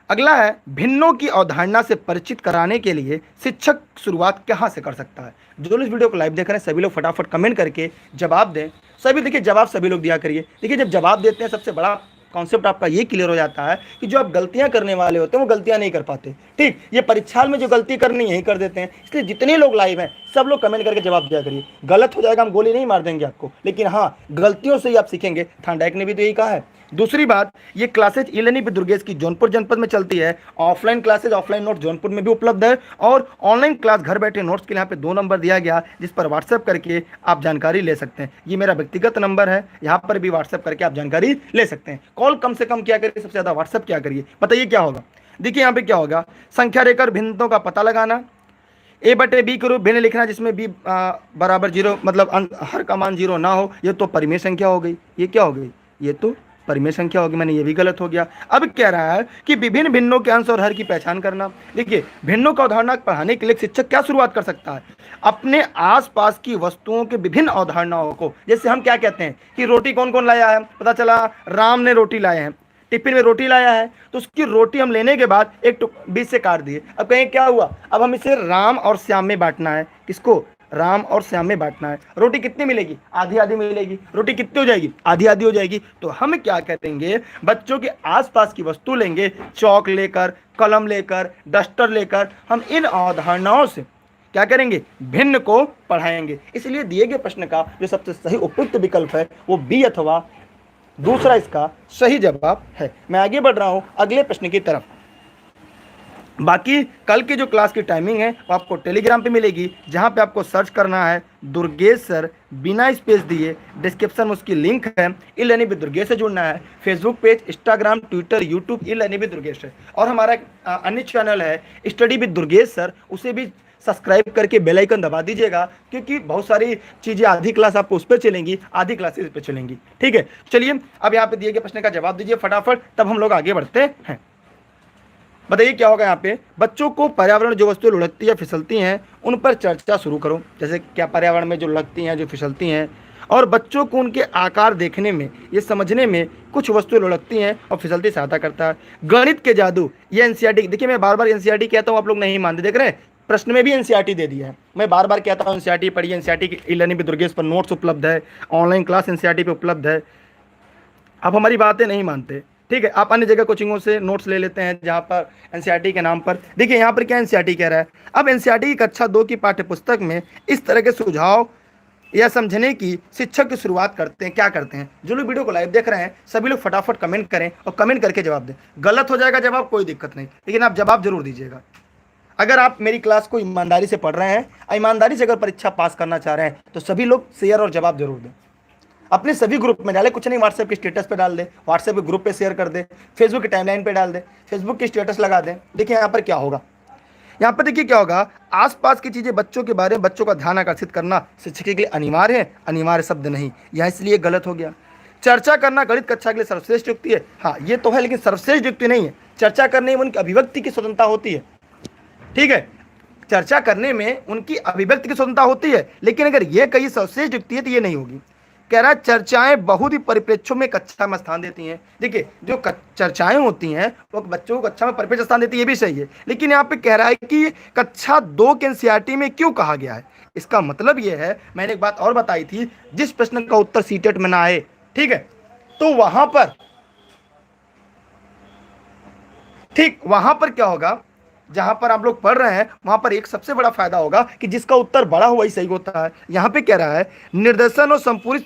अगला है, भिन्नों की अवधारणा से परिचित कराने के लिए शिक्षक शुरुआत कहां से कर सकता है। जो लोग इस वीडियो को लाइव देख रहे हैं सभी लोग फटाफट कमेंट करके जवाब दें। सभी देखिए जवाब सभी लोग दिया करिए। देखिए जब जवाब देते हैं सबसे बड़ा कॉन्सेप्ट आपका ये क्लियर हो जाता है कि जो आप गलतियां करने वाले होते हैं वो गलतियां नहीं कर पाते। ठीक, ये परीक्षा में जो गलती करनी यही कर देते हैं। इसलिए जितने लोग लाइव हैं सब लोग कमेंट करके जवाब दिया करिए। गलत हो जाएगा हम गोली नहीं मार देंगे आपको, लेकिन हाँ गलतियों से ही आप सीखेंगे। थांडाइक ने भी तो यही कहा है। दूसरी बात, ये classes E learning with Durgesh की जौनपुर जनपद में चलती है। Offline classes offline notes Jaunpur में भी उपलब्ध है और ऑनलाइन क्लास घर बैठे नोट्स के लिए यहाँ पे 2 नंबर दिया गया जिस पर व्हाट्सएप करके आप जानकारी ले सकते हैं। ये मेरा व्यक्तिगत नंबर है, यहाँ पर भी व्हाट्सएप करके आप जानकारी ले सकते हैं। कॉल कम से कम क्या करिए, सबसे ज़्यादा व्हाट्सएप क्या करिए। बताइए क्या होगा। देखिए यहाँ पे क्या होगा, संख्या रेखा भिन्नताओं का पता लगाना, ए बटे बी के रूप भिन्न लिखना जिसमें बी बराबर 0 मतलब हर का मान 0 ना हो। ये तो परिमेय संख्या हो गई। ये क्या हो गई, ये तो परिमेय संख्या होगी। मैंने ये भी गलत हो गया। अब कह रहा है कि विभिन्न भिन्नों के अंश और हर की पहचान करना। देखिए भिन्नों का अवधारणा पढ़ाने के लिए शिक्षक क्या शुरुआत कर सकता है, अपने आसपास की वस्तुओं के विभिन्न अवधारणाओं को। जैसे हम क्या कहते हैं कि रोटी कौन कौन लाया है, पता चला राम ने रोटी लाए हैं, टिफिन में रोटी लाया है, तो उसकी रोटी हम लेने के बाद एक बीच से काट दिए। अब कहें क्या हुआ, अब हम इसे राम और श्याम में बांटना है। किसको, राम और श्याम में बांटना है। रोटी कितनी मिलेगी, आधी आधी मिलेगी। रोटी कितनी हो जाएगी, आधी आधी हो जाएगी। तो हम क्या करेंगे, बच्चों के आसपास की वस्तु लेंगे, चौक लेकर, कलम लेकर, डस्टर लेकर, हम इन अवधारणाओं से क्या करेंगे, भिन्न को पढ़ाएंगे। इसलिए दिए गए प्रश्न का जो सबसे सही उपयुक्त विकल्प है वो बी अथवा दूसरा इसका सही जवाब है। मैं आगे बढ़ रहा हूं अगले प्रश्न की तरफ। बाकी कल की जो क्लास की टाइमिंग है वो आपको टेलीग्राम पे मिलेगी, जहां पे आपको सर्च करना है दुर्गेश सर बिना स्पेस दिए। डिस्क्रिप्शन में उसकी लिंक है। ई लर्निंग विद दुर्गेश से जुड़ना है। Facebook page, Instagram, Twitter, YouTube e learning with Durgesh है। और हमारा एक अन्य चैनल है स्टडी विद दुर्गेश सर, उसे भी सब्सक्राइब करके बेल आइकन दबा दीजिएगा, क्योंकि बहुत सारी चीज़ें आधी क्लास आपको उस पर चलेंगी, आधी क्लासेस इस पर चलेंगी। ठीक है, चलिए अब यहाँ पे दिए गए प्रश्न का जवाब दीजिए फटाफट, तब हम लोग आगे बढ़ते हैं। बताइए क्या होगा यहाँ पे, बच्चों को पर्यावरण जो वस्तुएं लुढ़कती या फिसलती हैं उन पर चर्चा शुरू करो। जैसे क्या पर्यावरण में जो लुढ़कती हैं, जो फिसलती हैं, और बच्चों को उनके आकार देखने में, ये समझने में कुछ वस्तुएं लुढ़कती हैं और फिसलती सहायता करता है। गणित के जादू, ये एनसीईआरटी, देखिए मैं बार बार एनसीईआरटी कहता हूँ, आप लोग नहीं मानते, देख रहे हैं प्रश्न में भी एनसीईआरटी दे दिया है। मैं बार बार कहता हूँ एनसीईआरटी पढ़िए, एनसीईआरटी की ई लर्निंग विद दुर्गेश पर नोट्स उपलब्ध है, ऑनलाइन क्लास एनसीईआरटी पे उपलब्ध है। आप हमारी बातें नहीं मानते, ठीक है, आप अन्य जगह कोचिंगों से नोट्स ले लेते हैं जहाँ पर एनसीईआरटी के नाम पर। देखिए यहाँ पर क्या एनसीईआरटी कह रहा है, अब एनसीईआरटी की कक्षा 2 की पाठ्यपुस्तक में इस तरह के सुझाव या समझने की शिक्षक की शुरुआत करते हैं। क्या करते हैं, जो लोग वीडियो को लाइव देख रहे हैं सभी लोग फटाफट कमेंट करें और कमेंट करके जवाब दें। गलत हो जाएगा जवाब, कोई दिक्कत नहीं, लेकिन आप जवाब जरूर दीजिएगा। अगर आप मेरी क्लास को ईमानदारी से पढ़ रहे हैं, ईमानदारी से अगर परीक्षा पास करना चाह रहे हैं, तो सभी लोग शेयर और जवाब जरूर दें। अपने सभी ग्रुप में डालें, कुछ नहीं, व्हाट्सएप के स्टेटस पे डाल दें, व्हाट्सएप के ग्रुप पे शेयर कर दें, फेसबुक की टाइमलाइन पे डाल दें, फेसबुक की स्टेटस लगा दें। देखिए यहाँ पर क्या होगा, यहाँ पर देखिए क्या होगा, आसपास की चीज़ें बच्चों के बारे में बच्चों का ध्यान आकर्षित करना शिक्षक के लिए अनिवार्य है, अनिवार्य शब्द नहीं, यह इसलिए गलत हो गया। चर्चा करना गणित कक्षा के लिए सर्वश्रेष्ठ युक्ति है, हाँ ये तो है, लेकिन सर्वश्रेष्ठ युक्ति नहीं है। चर्चा करने में उनकी अभिव्यक्ति की स्वतंत्रता होती है, ठीक है, चर्चा करने में उनकी अभिव्यक्ति की स्वतंत्रता होती है, लेकिन अगर ये कहीं सर्वश्रेष्ठ युक्ति है तो ये नहीं होगी। कह रहा है चर्चाएं बहुत ही परिप्रेक्ष्यों में कक्षा में स्थान देती हैं। देखिए जो चर्चाएं होती हैं वो बच्चों को कक्षा में परिप्रेक्ष्य स्थान देती है, ये भी सही है, लेकिन यहाँ पे कह रहा है कि कक्षा 2 के एनसीईआरटी में क्यों कहा गया है। इसका मतलब ये है, मैंने एक बात और बताई थी, जिस प्रश्न का उत्तर सीटेट में ना आए, ठीक है, तो वहां पर, ठीक वहां पर क्या होगा, जहां पर आप लोग पढ़ रहे हैं वहां पर एक सबसे बड़ा फायदा होगा कि जिसका उत्तर बड़ा हुआ ही सही होता है। यहां पे कह रहा है निर्देशन और संपूर्ण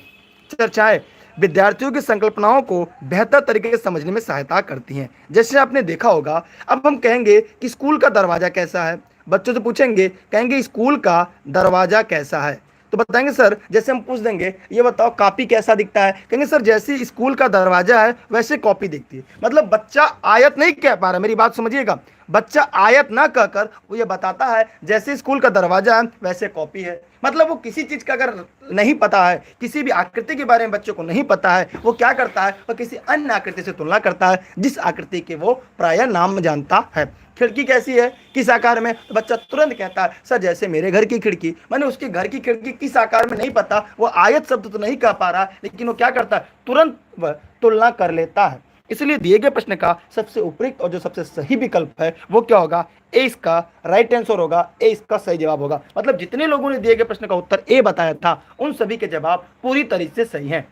चर्चाएं विद्यार्थियों की संकल्पनाओं को बेहतर तरीके से समझने में सहायता करती हैं। जैसे आपने देखा होगा, अब हम कहेंगे कि स्कूल का दरवाजा कैसा है, बच्चों से पूछेंगे, कहेंगे स्कूल का दरवाजा कैसा है, तो बताएंगे सर, जैसे हम पूछ देंगे ये बताओ कॉपी कैसा दिखता है, कहेंगे सर जैसी स्कूल का दरवाजा है वैसे कॉपी दिखती है। मतलब बच्चा आयत नहीं कह पा रहा, मेरी बात समझिएगा, बच्चा आयत ना कहकर वो ये बताता है जैसे स्कूल का दरवाजा है वैसे कॉपी है। मतलब वो किसी चीज का अगर नहीं पता है, किसी भी आकृति के बारे में बच्चों को नहीं पता है, वो क्या करता है, वो किसी अन्य आकृति से तुलना करता है जिस आकृति के वो प्रायः नाम जानता है। खिड़की कैसी है, किस आकार में, तो बच्चा तुरंत कहता है सर जैसे मेरे घर की खिड़की। मैंने उसके घर की खिड़की किस आकार में नहीं पता, वो आयत शब्द तो नहीं कह पा रहा, लेकिन वो क्या करता है, तुरंत वह तुलना कर लेता है। इसलिए दिए गए प्रश्न का सबसे उपयुक्त और जो सबसे सही विकल्प है वो क्या होगा, ए इसका राइट आंसर होगा, ए इसका सही जवाब होगा। मतलब जितने लोगों ने दिए गए प्रश्न का उत्तर ए बताया था उन सभी के जवाब पूरी तरीके से सही हैं।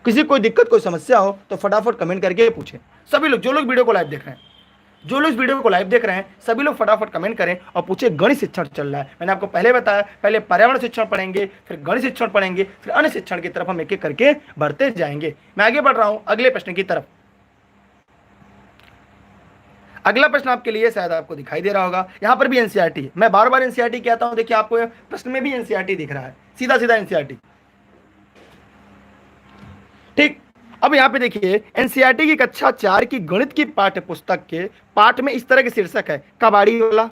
किसी कोई दिक्कत कोई समस्या हो तो फटाफट कमेंट करके पूछें। सभी लोग जो लोग वीडियो को लाइव देख रहे हैं, जो लोग इस वीडियो को लाइव देख रहे हैं सभी लोग फटाफट कमेंट करें और पूछे गणित शिक्षण चल रहा है। मैंने आपको पहले बताया, पहले पर्यावरण शिक्षण पढ़ेंगे, फिर गणित शिक्षण पढ़ेंगे, फिर अन्य शिक्षण की तरफ हम एक एक करके बढ़ते जाएंगे। मैं आगे बढ़ रहा हूं अगले प्रश्न की तरफ। अगला प्रश्न आपके लिए शायद आपको दिखाई दे रहा होगा, यहां पर भी एनसीईआरटी है। मैं बार बार एनसीईआरटी कहता हूं, देखिए आपको प्रश्न में भी एनसीईआरटी दिख रहा है, सीधा सीधा एनसीईआरटी। ठीक, अब यहाँ पे देखिए एनसीईआरटी की कक्षा 4 की गणित की पाठ्य पुस्तक के पाठ में इस तरह के शीर्षक है, कबाड़ी वाला,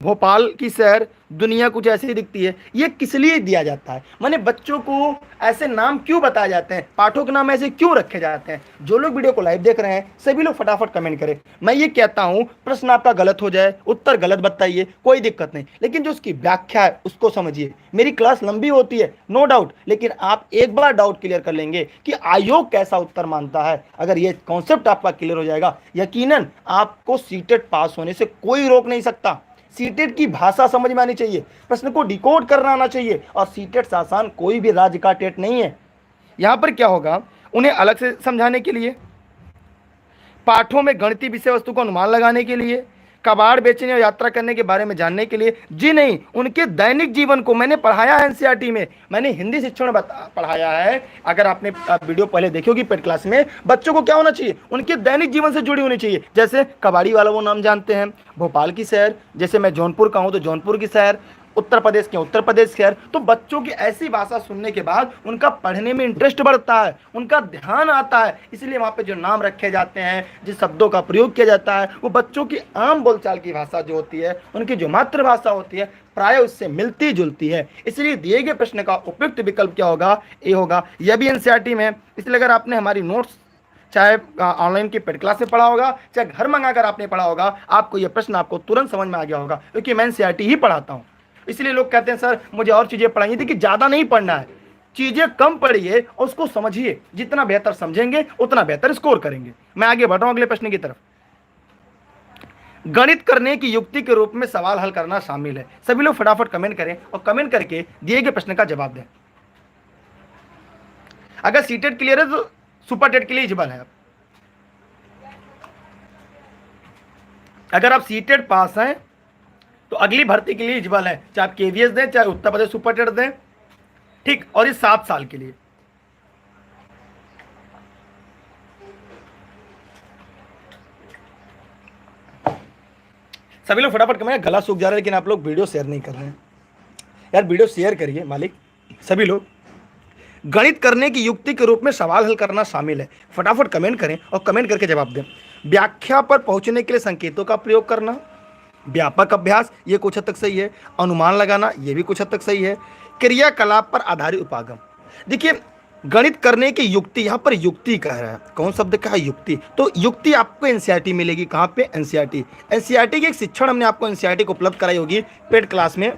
भोपाल की शहर, दुनिया कुछ ऐसी दिखती है। ये किस लिए दिया जाता है, माने बच्चों को ऐसे नाम क्यों बताए जाते हैं, पाठों के नाम ऐसे क्यों रखे जाते हैं। जो लोग वीडियो को लाइव देख रहे हैं सभी लोग फटाफट कमेंट करें। मैं ये कहता हूं प्रश्न आपका गलत हो जाए, उत्तर गलत बताइए, कोई दिक्कत नहीं, लेकिन जो उसकी व्याख्या है उसको समझिए। मेरी क्लास लंबी होती है नो डाउट, लेकिन आप एक बार डाउट क्लियर कर लेंगे कि आयोग कैसा उत्तर मानता है, अगर ये कॉन्सेप्ट आपका क्लियर हो जाएगा, यकीनन आपको सीटेट पास होने से कोई रोक नहीं सकता। सीटेट की भाषा समझ में आनी चाहिए, प्रश्न को डिकोड करना आना चाहिए, और सीटेट आसान कोई भी राज्य का टेट नहीं है। यहां पर क्या होगा, उन्हें अलग से समझाने के लिए, पाठों में गणितीय विषय वस्तु को अनुमान लगाने के लिए, कबाड़ बेचने और यात्रा करने के बारे में जानने के लिए, जी नहीं, उनके दैनिक जीवन को मैंने पढ़ाया है एनसीईआरटी में। मैंने हिंदी शिक्षण पढ़ाया है, अगर आपने वीडियो पहले देखी होगी पेड क्लास में, बच्चों को क्या होना चाहिए, उनके दैनिक जीवन से जुड़ी होनी चाहिए। जैसे कबाड़ी वाला वो नाम जानते हैं, भोपाल की शहर, जैसे मैं जौनपुर का हूँ तो जौनपुर की शहर, उत्तर प्रदेश के उत्तर प्रदेश शहर। तो बच्चों की ऐसी भाषा सुनने के बाद उनका पढ़ने में इंटरेस्ट बढ़ता है, उनका ध्यान आता है। इसलिए वहाँ पे जो नाम रखे जाते हैं, जिस शब्दों का प्रयोग किया जाता है, वो बच्चों की आम बोलचाल की भाषा जो होती है, उनकी जो मातृभाषा होती है, प्राय उससे मिलती जुलती है। इसलिए दिए गए प्रश्न का उपयुक्त विकल्प क्या होगा, ए होगा। यह भी एनसीईआरटी में। इसलिए अगर आपने हमारी नोट्स चाहे ऑनलाइन की पेड क्लास में पढ़ा होगा, चाहे घर मंगाकर आपने पढ़ा होगा, आपको यह प्रश्न आपको तुरंत समझ में आ गया होगा, क्योंकि मैं एनसीईआरटी ही पढ़ाता हूँ। इसलिए लोग कहते हैं सर मुझे और चीजें पढ़ाइए, देखिए ज्यादा नहीं पढ़ना है, चीजें कम पढ़िए और उसको समझिए। जितना बेहतर समझेंगे उतना बेहतर स्कोर करेंगे। मैं आगे बढ़ रहा हूं अगले प्रश्न की तरफ। गणित करने की युक्ति के रूप में सवाल हल करना शामिल है। सभी लोग फटाफट कमेंट करें और कमेंट करके दिए गए प्रश्न का जवाब दें। अगर सीटेट क्लियर है तो सुपर टेट के लिए एलिजिबल है। अगर आप सीटेट पास हैं तो अगली भर्ती के लिए एलिजिबल है, चाहे आप केवीएस दें, चाहे उत्तर प्रदेश सुपर टेट दें। ठीक, और ये 7 साल के लिए। सभी लोग फटाफट कमेंट। गला सूख जा रहा है लेकिन आप लोग वीडियो शेयर नहीं कर रहे हैं यार, वीडियो शेयर करिए मालिक। सभी लोग गणित करने की युक्ति के रूप में सवाल हल करना शामिल है, फटाफट कमेंट करें और कमेंट करके जवाब दें। व्याख्या पर पहुंचने के लिए संकेतों का प्रयोग करना, व्यापक अभ्यास, ये कुछ हद तक सही है। अनुमान लगाना, ये भी कुछ हद तक सही है। क्रियाकलाप पर आधारित उपागम। देखिए गणित करने की युक्ति, यहां पर युक्ति कह रहा है, कौन शब्द का है, युक्ति। तो युक्ति आपको एनसीईआरटी मिलेगी, कहां पे, एनसीईआरटी। एनसीईआरटी की एक शिक्षण हमने आपको एनसीईआरटी को उपलब्ध कराई होगी पेड क्लास में।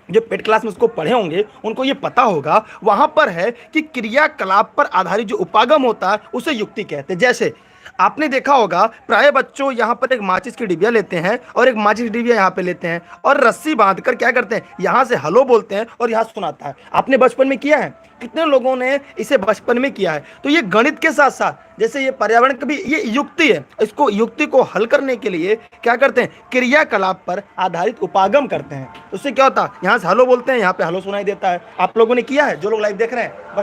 जो पेड क्लास में उसको पढ़े होंगे उनको ये पता होगा, वहां पर है कि क्रियाकलाप पर आधारित जो उपागम होता है उसे युक्ति कहते हैं। जैसे आपने देखा होगा प्राय बच्चों यहाँ पर एक माचिस की डिबिया लेते हैं और एक माचिस की डिबिया यहाँ पे लेते हैं और रस्सी बांधकर क्या करते हैं, यहाँ से हेलो बोलते हैं और यहाँ सुनाता है। आपने बचपन में किया है, कितने लोगों ने इसे बचपन में किया है। तो ये गणित के साथ साथ जैसे ये पर्यावरण का भी ये युक्ति है, इसको युक्ति को हल करने के लिए क्या करते हैं, क्रियाकलाप पर आधारित उपागम करते हैं। उससे क्या होता है, यहाँ से हेलो बोलते हैं, यहाँ पे हेलो सुनाई देता है। आप लोगों ने किया है, जो लोग लाइव देख रहे हैं,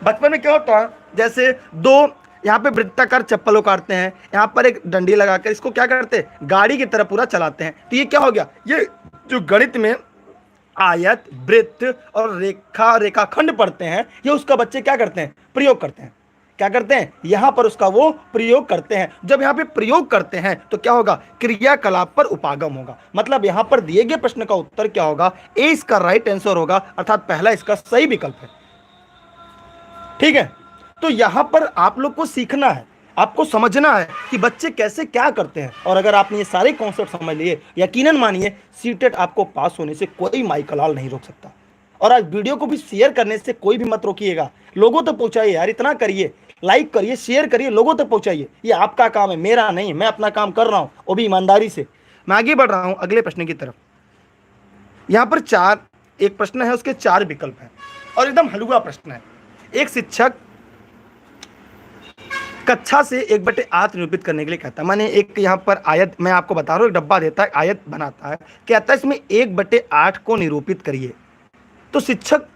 बचपन में क्या होता है, जैसे दो यहाँ पे वृत्ताकार चप्पलों काटते हैं, यहाँ पर एक डंडी लगाकर इसको क्या करते हैं, गाड़ी की तरह पूरा चलाते हैं। तो ये क्या हो गया, ये जो गणित में आयत, वृत्त और रेखा, रेखाखंड पढ़ते हैं, ये उसका बच्चे क्या करते हैं, प्रयोग करते हैं। क्या करते हैं, यहां पर उसका वो प्रयोग करते हैं। जब यहां पे प्रयोग करते हैं तो क्या होगा, क्रियाकलाप पर उपागम होगा। मतलब यहां पर दिए गए प्रश्न का उत्तर क्या होगा, ए इसका राइट आंसर होगा, अर्थात पहला इसका सही विकल्प है। ठीक है, तो यहां पर आप लोग को सीखना है, आपको समझना है कि बच्चे कैसे क्या करते हैं। और अगर आपने ये सारे कॉन्सेप्ट समझ लिए, यकीनन मानिए सीटेट आपको पास होने से कोई माइकलाल नहीं रोक सकता। और आज वीडियो को भी शेयर करने से कोई भी मत रोकिएगा, लोगों तक पहुंचाइए यार, इतना करिए, लाइक करिए, शेयर करिए, लोगों तक पहुंचाइए। ये आपका काम है, मेरा नहीं। मैं अपना काम कर रहा हूं, वो भी ईमानदारी से। मैं आगे बढ़ रहा हूं अगले प्रश्न की तरफ। यहां पर एक प्रश्न है, उसके 4 विकल्प हैं और एकदम हलवा प्रश्न है। एक शिक्षक कक्षा से 1/8 निरूपित करने के लिए कहता है। माने एक यहाँ पर आयत, मैं आपको बता रहा हूँ, एक डब्बा देता है, आयत बनाता है, कहता है इसमें 1/8 को निरूपित करिए। तो शिक्षक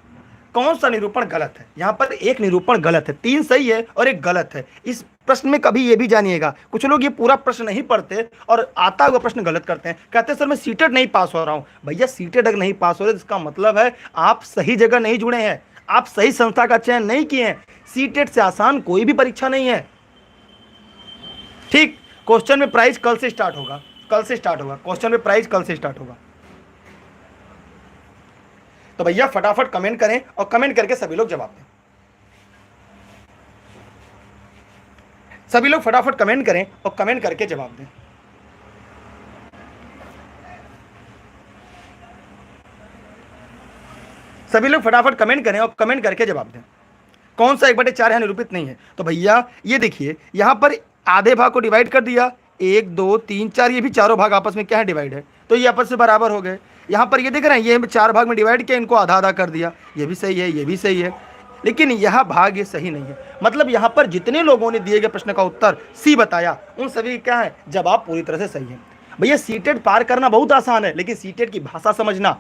कौन सा निरूपण गलत है, यहाँ पर एक निरूपण गलत है, 3 सही है और एक गलत है। इस प्रश्न में कभी ये भी जानिएगा, कुछ लोग ये पूरा प्रश्न नहीं पढ़ते और आता हुआ प्रश्न गलत करते हैं, कहते हैं सर मैं सीटेट नहीं पास हो रहा हूँ। भैया सीटेट अगर नहीं पास हो रहे तो इसका मतलब है आप सही जगह नहीं जुड़े हैं, आप सही संस्था का चयन नहीं किए हैं। सीटेट से आसान कोई भी परीक्षा नहीं है। ठीक, क्वेश्चन में प्राइस कल से स्टार्ट होगा, क्वेश्चन में प्राइस कल से स्टार्ट होगा। तो भैया फटाफट कमेंट करें और कमेंट करके सभी लोग जवाब दें। सभी लोग फटाफट कमेंट करें और कमेंट करके जवाब दें। सभी लोग फटाफट कमेंट करें और कमेंट करके जवाब दें। कौन सा 1/4 यहां निरूपित नहीं है? तो भैया ये देखिए, यहां पर आधे भाग को डिवाइड कर दिया, 1 2 3 4, ये भी चारों भाग आपस में क्या है, डिवाइड है, तो ये आपस में बराबर हो गए। यहाँ पर ये देख रहे हैं, ये 4 भाग में डिवाइड किया, इनको आधा आधा कर दिया, ये भी सही है, ये भी सही है, लेकिन यह भाग ये सही नहीं है। मतलब यहाँ पर जितने लोगों ने दिए गए प्रश्न का उत्तर सी बताया, उन सभी क्या है, जवाब पूरी तरह से सही है। भैया सीटेट पार करना बहुत आसान है, लेकिन सीटेट की भाषा समझना,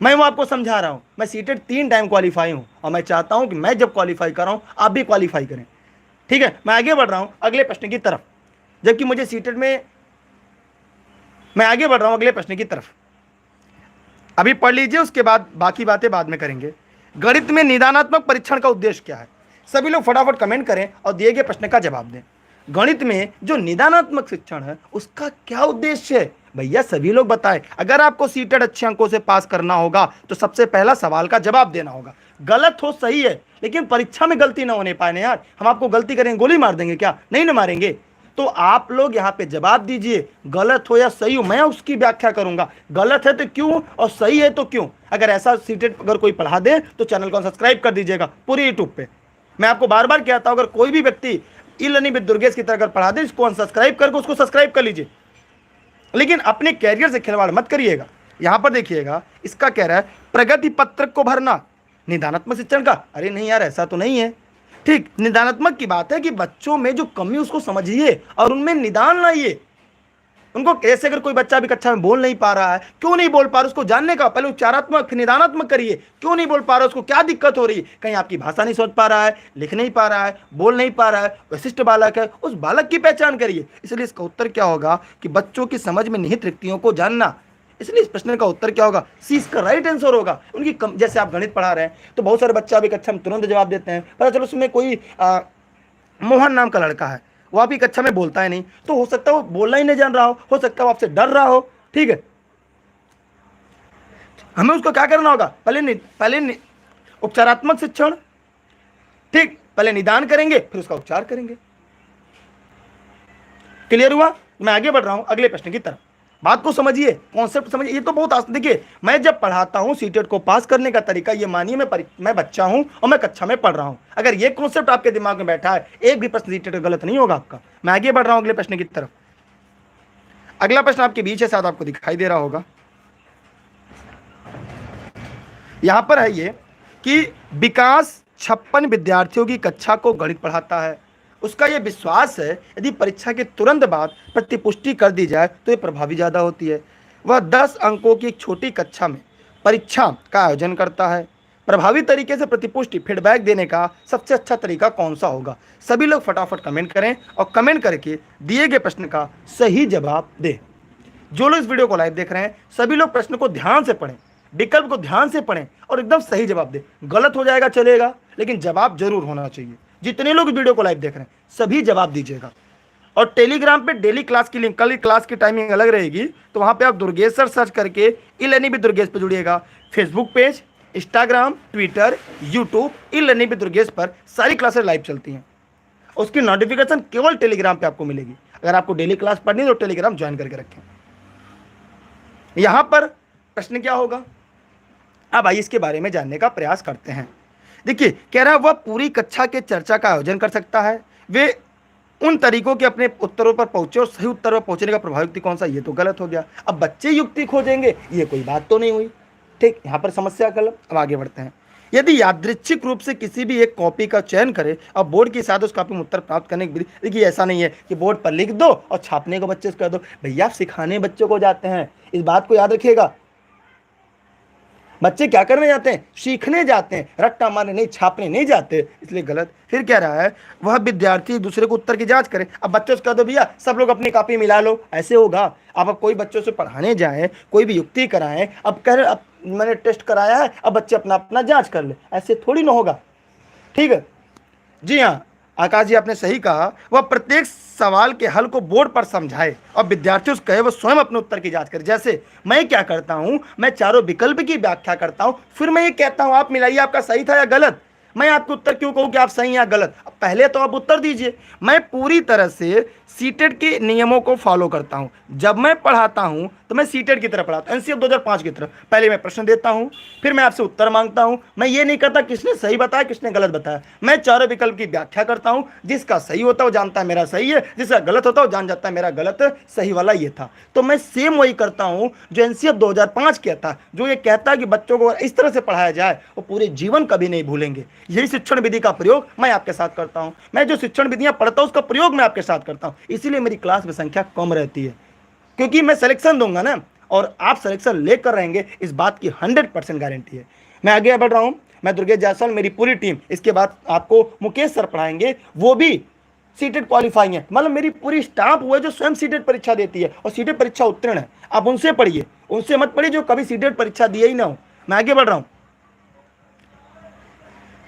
मैं वो आपको समझा रहा हूँ। मैं सीटेट 3 टाइम क्वालिफाई हूँ और मैं चाहता हूँ कि मैं जब क्वालिफाई कर रहा हूँ आप भी क्वालिफाई करें। ठीक है, मैं आगे बढ़ रहा हूँ अगले प्रश्न की तरफ, जबकि मुझे सीटेट में, मैं आगे बढ़ रहा हूँ अगले प्रश्न की तरफ। अभी पढ़ लीजिए, उसके बाद बाकी बातें बाद में करेंगे। गणित में निदानात्मक परीक्षण का उद्देश्य क्या है? सभी लोग फटाफट कमेंट करें और दिए गए प्रश्न का जवाब दें। गणित में जो निदानात्मक शिक्षण है उसका क्या उद्देश्य है? भैया सभी लोग बताएं। अगर आपको सीटेट अच्छे अंकों से पास करना होगा तो सबसे पहला सवाल का जवाब देना होगा। गलत हो सही है, लेकिन परीक्षा में गलती ना होने पाए ना यार। हम आपको गलती करेंगे गोली मार देंगे क्या? नहीं ना मारेंगे। तो आप लोग यहाँ पे जवाब दीजिए, गलत हो या सही हो, मैं उसकी व्याख्या करूंगा। गलत है तो क्यों और सही है तो क्यों। अगर ऐसा सीटेट अगर कोई पढ़ा दे तो चैनल को सब्सक्राइब कर दीजिएगा पूरे यूट्यूब पे। मैं आपको बार बार कहता हूं, अगर कोई भी व्यक्ति ई लर्निंग विद दुर्गेश की तरह अगर पढ़ा दे, इसको अनसब्सक्राइब करके उसको सब्सक्राइब कर लीजिए, लेकिन अपने कैरियर से खिलवाड़ मत करिएगा। यहां पर देखिएगा, इसका कह रहा है प्रगति पत्रक को भरना निदानात्मक शिक्षण का। अरे नहीं यार, ऐसा तो नहीं है। ठीक, निदानात्मक की बात है कि बच्चों में जो कमी उसको समझिए और उनमें निदान लाइए। उनको कैसे, अगर कोई बच्चा भी कक्षा में बोल नहीं पा रहा है, क्यों नहीं बोल पा रहा, उसको जानने का पहले उच्चारात्मक फिर निदानात्मक करिए। क्यों नहीं बोल पा रहा, उसको क्या दिक्कत हो रही है? कहीं आपकी भाषा नहीं समझ पा रहा है, लिख नहीं पा रहा है, बोल नहीं पा रहा है, विशिष्ट बालक है, उस बालक की पहचान करिए। इसलिए इसका उत्तर क्या होगा कि बच्चों की समझ में निहित रिक्तियों को जानना। इसलिए इस प्रश्न का उत्तर क्या होगा, सी इसका राइट आंसर होगा। उनकी जैसे आप गणित पढ़ा रहे हैं तो बहुत सारे बच्चे अभी कक्षा में तुरंत जवाब देते हैं, पता चलो उसमें कोई मोहन नाम का लड़का है, वो आपकी कक्षा में बोलता है नहीं, तो हो सकता है वो बोलना ही नहीं जान रहा हो सकता है वो आपसे डर रहा हो। ठीक है, हमें उसको क्या करना होगा, पहले उपचारात्मक शिक्षण, ठीक, पहले निदान करेंगे फिर उसका उपचार करेंगे। क्लियर हुआ? मैं आगे बढ़ रहा हूं अगले प्रश्न की तरफ। बात को समझिए, कॉन्सेप्ट समझिए, ये तो बहुत आसान। देखिए, मैं जब पढ़ाता हूं सीटेट को पास करने का तरीका, ये मानिए मैं बच्चा हूं और मैं कक्षा में पढ़ रहा हूं। अगर ये कॉन्सेप्ट आपके दिमाग में बैठा है, एक भी प्रश्न सीटेट गलत नहीं होगा आपका। मैं आगे बढ़ रहा हूं अगले प्रश्न की तरफ। अगला प्रश्न आपके बीच है, शायद आपको दिखाई दे रहा होगा। यहां पर है ये कि विकास 56 विद्यार्थियों की कक्षा को गणित पढ़ाता है। उसका यह विश्वास है यदि परीक्षा के तुरंत बाद प्रतिपुष्टि कर दी जाए तो ये प्रभावी ज़्यादा होती है। वह 10 अंकों की एक छोटी कक्षा में परीक्षा का आयोजन करता है। प्रभावी तरीके से प्रतिपुष्टि फीडबैक देने का सबसे अच्छा तरीका कौन सा होगा? सभी लोग फटाफट कमेंट करें और कमेंट करके दिए गए प्रश्न का सही जवाब दें। जो लोग इस वीडियो को लाइव देख रहे हैं, सभी लोग प्रश्न को ध्यान से पढ़ें, विकल्प को ध्यान से पढ़ें और एकदम सही जवाब दें। गलत हो जाएगा चलेगा, लेकिन जवाब जरूर होना चाहिए। जितने लोग वीडियो को लाइव देख रहे हैं सभी जवाब दीजिएगा। और टेलीग्राम पे डेली क्लास की लिंक, कल की क्लास की टाइमिंग अलग रहेगी, तो वहां पे आप दुर्गेश सर सर्च करके ई लर्निंग विद दुर्गेश पे जुड़िएगा। Facebook page, Instagram, Twitter, YouTube, e learning with Durgesh पर सारी क्लासेस लाइव चलती हैं। उसकी नोटिफिकेशन केवल टेलीग्राम पे आपको मिलेगी। अगर आपको डेली क्लास पढ़नी है तो टेलीग्राम ज्वाइन करके रखें। यहां पर प्रश्न क्या होगा, अब आइए इसके बारे में जानने का प्रयास करते हैं। देखिए, कह रहा है वह पूरी कक्षा के चर्चा का आयोजन कर सकता है। वे उन तरीकों के अपने उत्तरों पर पहुंचे और सही उत्तर पर पहुंचने का प्रभावी युक्ति कौन सा, ये तो गलत हो गया। अब बच्चे युक्ति खोजेंगे, ये कोई बात तो नहीं हुई। ठीक, यहाँ पर समस्या गलत। अब आगे बढ़ते हैं। यदि यादृच्छिक रूप से किसी भी एक कॉपी का चयन करें और बोर्ड के साथ उस कॉपी में उत्तर प्राप्त करने की विधि, देखिए ऐसा नहीं है कि बोर्ड पर लिख दो और छापने को बच्चे से कर दो। भैया, आप सिखाने बच्चों को जाते हैं, इस बात को याद रखिएगा। बच्चे क्या करने जाते हैं, सीखने जाते हैं, रट्टा मारने नहीं, छापने नहीं जाते, इसलिए गलत। फिर कह रहा है वह विद्यार्थी एक दूसरे को उत्तर की जांच करे। अब बच्चों से कह दो भैया सब लोग अपनी कॉपी मिला लो, ऐसे होगा? अब कोई बच्चों से पढ़ाने जाएं, कोई भी युक्ति कराएं, अब कह रहे अब मैंने टेस्ट कराया है, अब बच्चे अपना अपना जांच कर ले, ऐसे थोड़ी ना होगा। ठीक है जी हाँ, आकाश जी आपने सही कहा। वह प्रत्येक सवाल के हल को बोर्ड पर समझाए और विद्यार्थियों से कहे वह स्वयं अपने उत्तर की जांच करे। जैसे मैं क्या करता हूं, मैं चारों विकल्प की व्याख्या करता हूं, फिर मैं ये कहता हूं आप मिलाइए आपका सही था या गलत। मैं आपको उत्तर क्यों कहूं कि आप सही या गलत, पहले तो आप उत्तर दीजिए। मैं पूरी तरह से सीटेट के नियमों को फॉलो करता हूं। जब मैं पढ़ाता हूं तो मैं सीटेट की तरह पढ़ाता हूं, एनसीएफ 2005 की तरह। पहले मैं प्रश्न देता हूं, फिर मैं आपसे उत्तर मांगता हूं। मैं ये नहीं करता किसने सही बताया किसने गलत बताया। मैं चारों विकल्प की व्याख्या करता हूं। जिसका सही होता है वो जानता है मेरा सही है, जिसका गलत होता है वो जान जाता है मेरा गलत है, सही वाला ये था। तो मैं सेम वही करता हूं जो एनसीएफ 2005 किया था, जो ये कहता है कि बच्चों को इस तरह से पढ़ाया जाए वो पूरे जीवन कभी नहीं भूलेंगे। यही शिक्षण विधि का प्रयोग मैं आपके साथ करता हूं। मैं जो शिक्षण विधियां पढ़ता हूं उसका प्रयोग मैं आपके साथ करता हूं। इसीलिए मेरी क्लास में संख्या कम रहती है, क्योंकि मैं सिलेक्शन दूंगा ना, और आप सिलेक्शन लेकर रहेंगे, इस बात की 100% गारंटी है। मैं आगे बढ़ रहा हूं। मैं दुर्गेश जायसवाल, मेरी पूरी टीम, इसके बाद आपको मुकेश सर पढ़ाएंगे, वो भी सीटेट क्वालिफाइंग है। मतलब मेरी पूरी स्टाफ हुआ जो स्वयं सीटेट परीक्षा देती है और सीटेट परीक्षा उत्तीर्ण है। आप उनसे पढ़िए, उनसे मत पढ़िए जो कभी सीटेट परीक्षा दिए ही ना हो। मैं आगे बढ़ रहा हूं।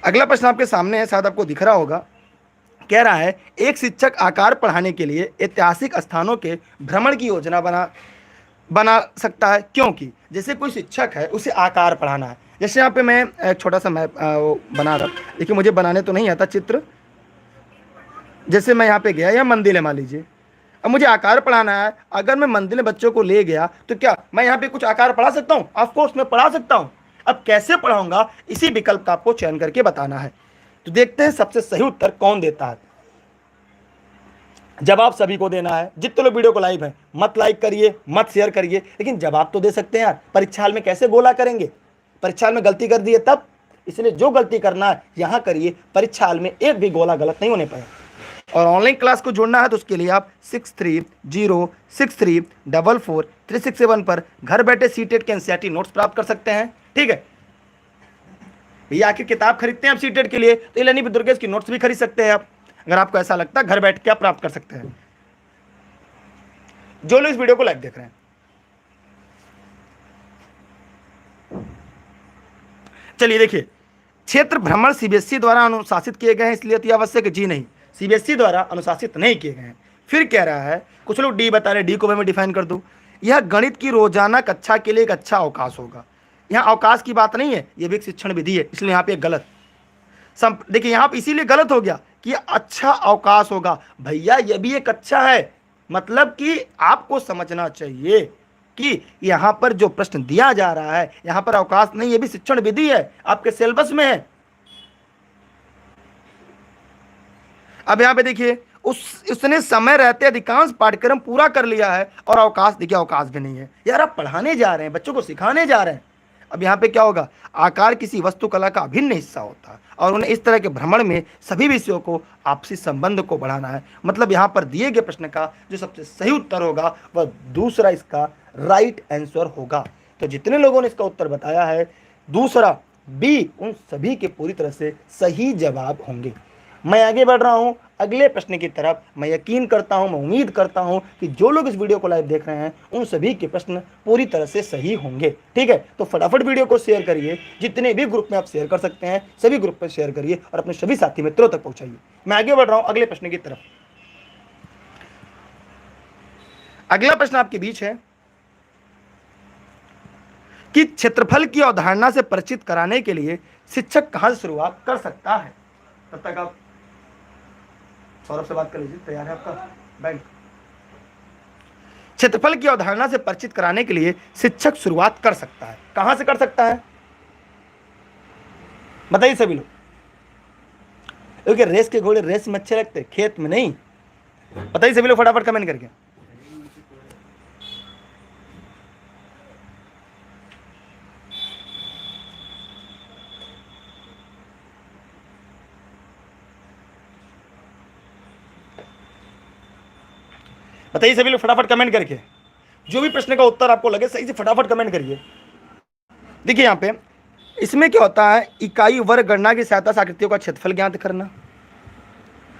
अगला प्रश्न आपके सामने है, शायद आपको दिख रहा होगा। कह रहा है एक शिक्षक आकार पढ़ाने के लिए ऐतिहासिक स्थानों के भ्रमण की योजना बना सकता है, क्योंकि जैसे कोई शिक्षक है उसे आकार पढ़ाना है। जैसे यहाँ पे मैं एक छोटा सा मैप बना रहा, देखिए मुझे बनाने तो नहीं आता चित्र। जैसे मैं यहाँ पे गया, या मंदिर है मान लीजिए, अब मुझे आकार पढ़ाना है। अगर मैं मंदिर में बच्चों को ले गया तो क्या मैं यहाँ पे कुछ आकार पढ़ा सकता हूँ? ऑफकोर्स मैं पढ़ा सकता हूँ। अब कैसे पढ़ाऊंगा, इसी विकल्प का आपको चयन करके बताना है। तो देखते हैं सबसे सही उत्तर कौन देता है। जवाब सभी को देना है। जितने लोग वीडियो को लाइव हैं, मत लाइक करिए, मत शेयर करिए, लेकिन जवाब तो दे सकते हैं यार। परीक्षा हाल में कैसे गोला करेंगे? परीक्षा हाल में गलती कर दिए तब, इसलिए जो गलती करना है यहां करिए। परीक्षा हाल में एक भी गोला गलत नहीं होने पाए। और ऑनलाइन क्लास को जोड़ना है तो उसके लिए आप 6306344367 पर घर बैठे सीटेट के एनसीईआरटी नोट्स प्राप्त कर सकते हैं। ठीक है भैया, आखिर किताब खरीदते हैं आप सीटेट के लिए, तो ई-लर्निंग विद दुर्गेश की नोट्स भी खरीद सकते हैं आप। अगर आपको ऐसा लगता है घर बैठ के आप प्राप्त कर सकते हैं। जो लोग इस वीडियो को लाइव देख रहे हैं, चलिए देखिए, क्षेत्र भ्रमण सीबीएसई द्वारा अनुशासित किए गए हैं, इसलिए अति आवश्यक? जी नहीं, सीबीएसई द्वारा अनुशासित नहीं किए गए हैं। फिर कह रहा है, कुछ लोग डी बता रहे, डी को मैं डिफाइन कर दूं। यह गणित की रोजाना कक्षा के लिए एक अच्छा अवकाश होगा। यहाँ अवकाश की बात नहीं है, यह भी एक शिक्षण विधि है, इसलिए यहाँ पे गलत। देखिए यहाँ पे इसीलिए गलत हो गया कि अच्छा अवकाश होगा। भैया ये भी एक अच्छा है, मतलब कि आपको समझना चाहिए कि यहाँ पर जो प्रश्न दिया जा रहा है, यहाँ पर अवकाश नहीं, ये भी शिक्षण विधि है, आपके सिलेबस में है। अब यहाँ पे देखिए, उसने समय रहते अधिकांश पाठ्यक्रम पूरा कर लिया है, और अवकाश, देखिए अवकाश भी नहीं है। यार आप पढ़ाने जा रहे हैं, बच्चों को सिखाने जा रहे हैं। अब यहाँ पे क्या होगा, आकार किसी वस्तुकला का अभिन्न हिस्सा होता है, और उन्हें इस तरह के भ्रमण में सभी विषयों को आपसी संबंध को बढ़ाना है। मतलब यहाँ पर दिए गए प्रश्न का जो सबसे सही उत्तर होगा वह दूसरा इसका राइट आंसर होगा। तो जितने लोगों ने इसका उत्तर बताया है दूसरा बी, उन सभी के पूरी तरह से सही जवाब होंगे। मैं आगे बढ़ रहा हूं अगले प्रश्न की तरफ। मैं यकीन करता हूं, मैं उम्मीद करता हूं कि जो लोग इस वीडियो को लाइव देख रहे हैं उन सभी के प्रश्न पूरी तरह से सही होंगे। ठीक है, तो फटाफट वीडियो को शेयर करिए, जितने भी ग्रुप में आप शेयर कर सकते हैं सभी ग्रुप पर शेयर करिए और अपने सभी साथी मित्रों तक पहुंचाइए। मैं आगे बढ़ रहा हूं अगले प्रश्न की तरफ। अगला प्रश्न आपके बीच है कि क्षेत्रफल की अवधारणा से परिचित कराने के लिए शिक्षक कहां से शुरुआत कर सकता है। तब तक आप सौरभ से बात कर लीजिए। तैयार है आपका बैंक? क्षेत्रफल की अवधारणा से परिचित कराने के लिए शिक्षक शुरुआत कर सकता है। कहां से कर सकता है बताइए सभी लोग, क्योंकि रेस के घोड़े रेस में अच्छे लगते, खेत में नहीं। बताइए सभी लोग फटाफट कमेंट करके। बताइए सभी लोग फटाफट कमेंट करके, जो भी प्रश्न का उत्तर आपको लगे सही से फटाफट कमेंट करिए। देखिए यहाँ पे इसमें क्या होता है, इकाई वर्ग गणना की सहायता से आकृतियों का क्षेत्रफल ज्ञात करना।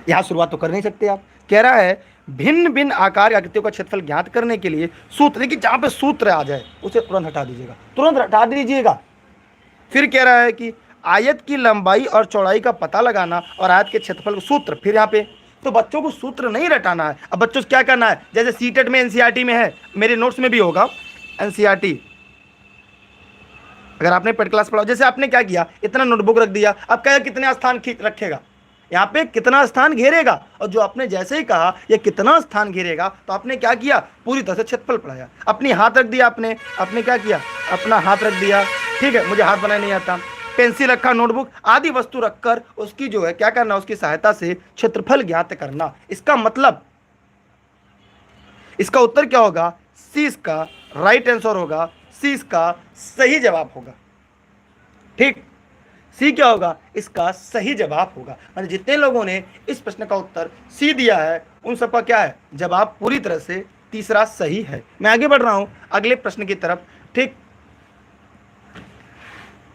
यहां शुरुआत तो कर नहीं सकते आप। कह रहा है भिन्न भिन्न आकार की आकृतियों का क्षेत्रफल ज्ञात करने के लिए सूत्र, देखिए जहां पे सूत्र आ जाए उसे तुरंत हटा दीजिएगा, तुरंत हटा दीजिएगा। फिर कह रहा है कि आयत की लंबाई और चौड़ाई का पता लगाना और आयत के क्षेत्रफल का सूत्र। फिर यहाँ पे तो बच्चों को सूत्र नहीं रटाना है। अब बच्चों से क्या करना है, जैसे सीटेट में एनसीईआरटी में है, मेरे नोट्स में भी होगा एनसीईआरटी, अगर आपने पेड क्लास पढ़ा, जैसे आपने क्या किया, इतना नोटबुक रख दिया, अब क्या कितने स्थान रखेगा, यहाँ पे कितना स्थान घेरेगा, और जो आपने जैसे ही कहा ये कितना स्थान घेरेगा तो आपने क्या किया, पूरी तरह से क्षेत्रफल पढ़ाया। अपनी हाथ रख दिया आपने क्या किया, अपना हाथ रख दिया। ठीक है, मुझे हाथ बनाना नहीं आता, पेंसिल रखा, नोटबुक आदि वस्तु रखकर उसकी जो है क्या करना, उसकी सहायता से क्षेत्रफल ज्ञात करना। इसका मतलब, इसका उत्तर क्या होगा, सी इसका राइट आंसर होगा, सी इसका सही जवाब होगा। ठीक, सी क्या होगा, इसका सही जवाब होगा। मतलब जितने लोगों ने इस प्रश्न का उत्तर सी दिया है उन सबका क्या है, जवाब पूरी तरह से तीसरा सही है। मैं आगे बढ़ रहा हूं अगले प्रश्न की तरफ। ठीक,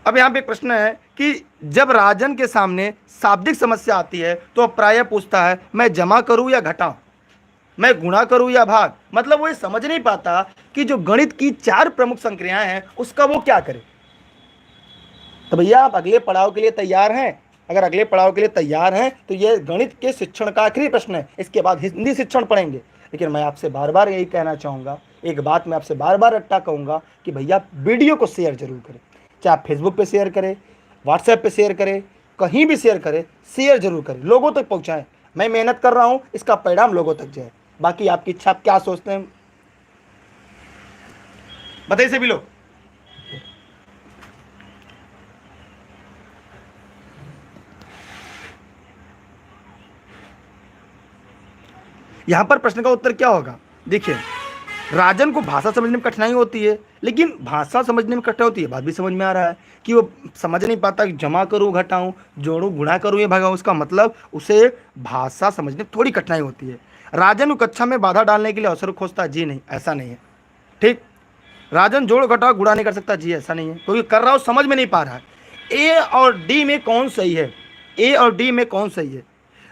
अब यहां पे एक प्रश्न है कि जब राजन के सामने शाब्दिक समस्या आती है तो प्रायः पूछता है मैं जमा करूं या घटाऊं, मैं गुणा करूं या भाग। मतलब वो ये समझ नहीं पाता कि जो गणित की 4 प्रमुख संक्रियाएं हैं उसका वो क्या करे। तो भैया आप अगले पड़ाव के लिए तैयार हैं? अगर अगले पड़ाव के लिए तैयार हैं तो ये गणित के शिक्षण का आखिरी प्रश्न है, इसके बाद हिंदी शिक्षण पढ़ेंगे। लेकिन मैं आपसे बार बार यही कहना चाहूँगा, एक बात मैं आपसे बार बार रट्टा कहूँगा कि भैया वीडियो को शेयर जरूर करें, चाहे आप फेसबुक पे शेयर करें, व्हाट्सएप पे शेयर करें, कहीं भी शेयर करें, शेयर जरूर करें, लोगों तक पहुँचाएँ। मैं मेहनत कर रहा हूँ, इसका परिणाम लोगों तक जाए। बाकी आपकी इच्छा, आप क्या सोचते हैं बताइए सभी लोग। यहां पर प्रश्न का उत्तर क्या होगा, देखिए राजन को भाषा समझने में कठिनाई होती है, लेकिन भाषा समझने में कठिनाई होती है, बात भी समझ में आ रहा है कि वो समझ नहीं पाता कि जमा करूँ घटाऊँ, जोड़ूँ गुणा करूँ या भगाऊँ। उसका मतलब उसे भाषा समझने में थोड़ी कठिनाई होती है। राजन को कक्षा में बाधा डालने के लिए अवसर खोजता है, जी नहीं, ऐसा नहीं है। ठीक, राजन जोड़ घटाओ गुणा नहीं कर सकता, जी ऐसा नहीं है, क्योंकि कर रहा हो समझ में नहीं पा रहा है। ए और डी में कौन सही है, ए और डी में कौन सही है।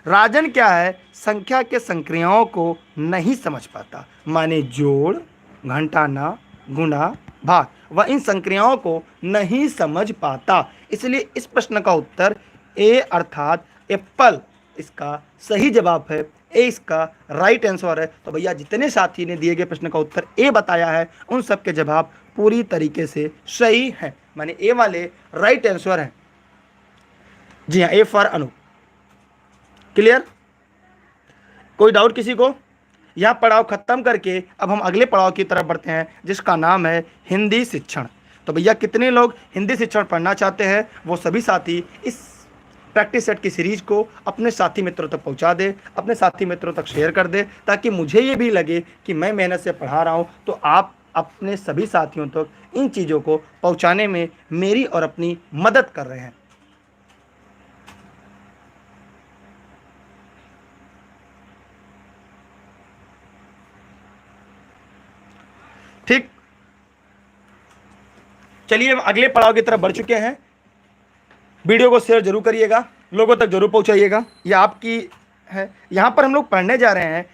राजन क्या है, संख्या के संक्रियाओं को नहीं समझ पाता, माने जोड़ घटाना गुणा भाग, वह इन संक्रियाओं को नहीं समझ पाता। इसलिए इस प्रश्न का उत्तर ए अर्थात एप्पल इसका सही जवाब है, ए इसका राइट आंसर है। तो भैया जितने साथी ने दिए गए प्रश्न का उत्तर ए बताया है उन सब के जवाब पूरी तरीके से सही है, माने ए वाले राइट आंसर है। जी हाँ, ए फॉर अनु। क्लियर, कोई डाउट किसी को? यह पड़ाव खत्म करके अब हम अगले पड़ाव की तरफ बढ़ते हैं जिसका नाम है हिंदी शिक्षण। तो भैया कितने लोग हिंदी शिक्षण पढ़ना चाहते हैं वो सभी साथी इस प्रैक्टिस सेट की सीरीज को अपने साथी मित्रों तक पहुंचा दे, अपने साथी मित्रों तक शेयर कर दे, ताकि मुझे ये भी लगे कि मैं मेहनत से पढ़ा रहा हूँ तो आप अपने सभी साथियों तक इन चीज़ों को पहुँचाने में मेरी और अपनी मदद कर रहे हैं। ठीक, चलिए हम अगले पड़ाव की तरफ बढ़ चुके हैं वीडियो को शेयर जरूर करिएगा, लोगों तक जरूर पहुंचाइएगा, ये आपकी है। यहाँ पर हम लोग पढ़ने जा रहे हैं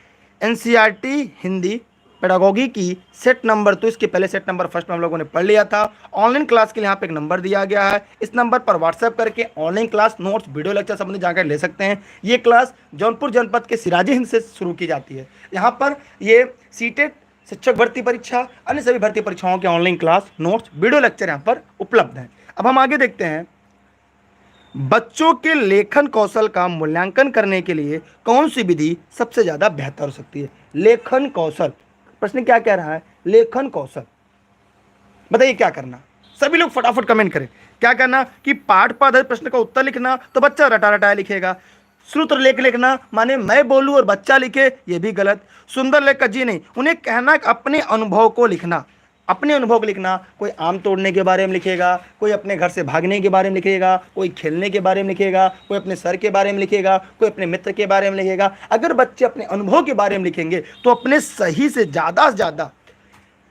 एनसीईआरटी हिंदी पेडागोगी की सेट नंबर। तो इसके पहले सेट नंबर फर्स्ट में हम लोगों ने पढ़ लिया था। ऑनलाइन क्लास के लिए यहाँ पे एक नंबर दिया गया है, इस नंबर पर व्हाट्सएप करके online class, notes, video lecture संबंधी जानकारी ले सकते हैं। ये क्लास जौनपुर जनपद के सिराजी हिंद से शुरू की जाती है। यहाँ पर ये सीटेट, शिक्षक भर्ती परीक्षा, अन्य सभी भर्ती परीक्षाओं के online class, notes, video lecture यहाँ पर उपलब्ध हैं। अब हम आगे देखते हैं, बच्चों के लेखन कौशल का मूल्यांकन करने के लिए कौन सी विधि सबसे ज़्यादा बेहतर हो सकती है? लेखन कौशल, प्रश्न क्या कह रहा है? लेखन कौशल। बताइए क्या करना, सभी लोग फटाफट कमेंट करें। क्या करना कि पाठ पर आधारित प्रश्न का उत्तर लिखना, तो बच्चा रटा रटाया लिखेगा। श्रुत लेख लिखना माने मैं बोलूं और बच्चा लिखे, ये भी गलत। सुंदर लेख का जी नहीं, उन्हें कहना अपने अनुभव को लिखना, अपने अनुभव को लिखना। कोई आम तोड़ने के बारे में लिखेगा, कोई अपने घर से भागने के बारे में लिखेगा, कोई खेलने के बारे में लिखेगा, कोई अपने सर के बारे में लिखेगा, कोई अपने मित्र के बारे में लिखेगा। अगर बच्चे अपने अनुभव के बारे में लिखेंगे तो अपने सही से ज़्यादा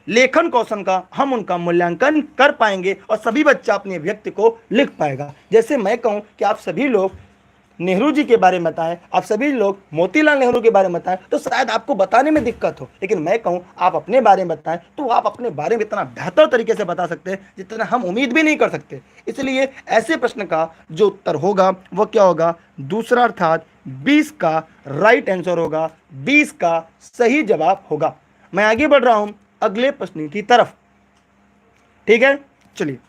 लेखन कौशल का हम उनका मूल्यांकन कर पाएंगे और सभी बच्चा अपने व्यक्ति को लिख पाएगा। जैसे मैं कहूँ कि आप सभी लोग नेहरू जी के बारे में बताएं, आप सभी लोग मोतीलाल नेहरू के बारे में बताएं, तो शायद आपको बताने में दिक्कत हो। लेकिन मैं कहूं आप अपने बारे में बताएं तो आप अपने बारे में इतना बेहतर तरीके से बता सकते हैं जितना हम उम्मीद भी नहीं कर सकते। इसलिए ऐसे प्रश्न का जो उत्तर होगा वो क्या होगा? दूसरा, अर्थात 20 का राइट आंसर होगा, 20 का सही जवाब होगा। मैं आगे बढ़ रहा हूं अगले प्रश्न की तरफ। ठीक है, चलिए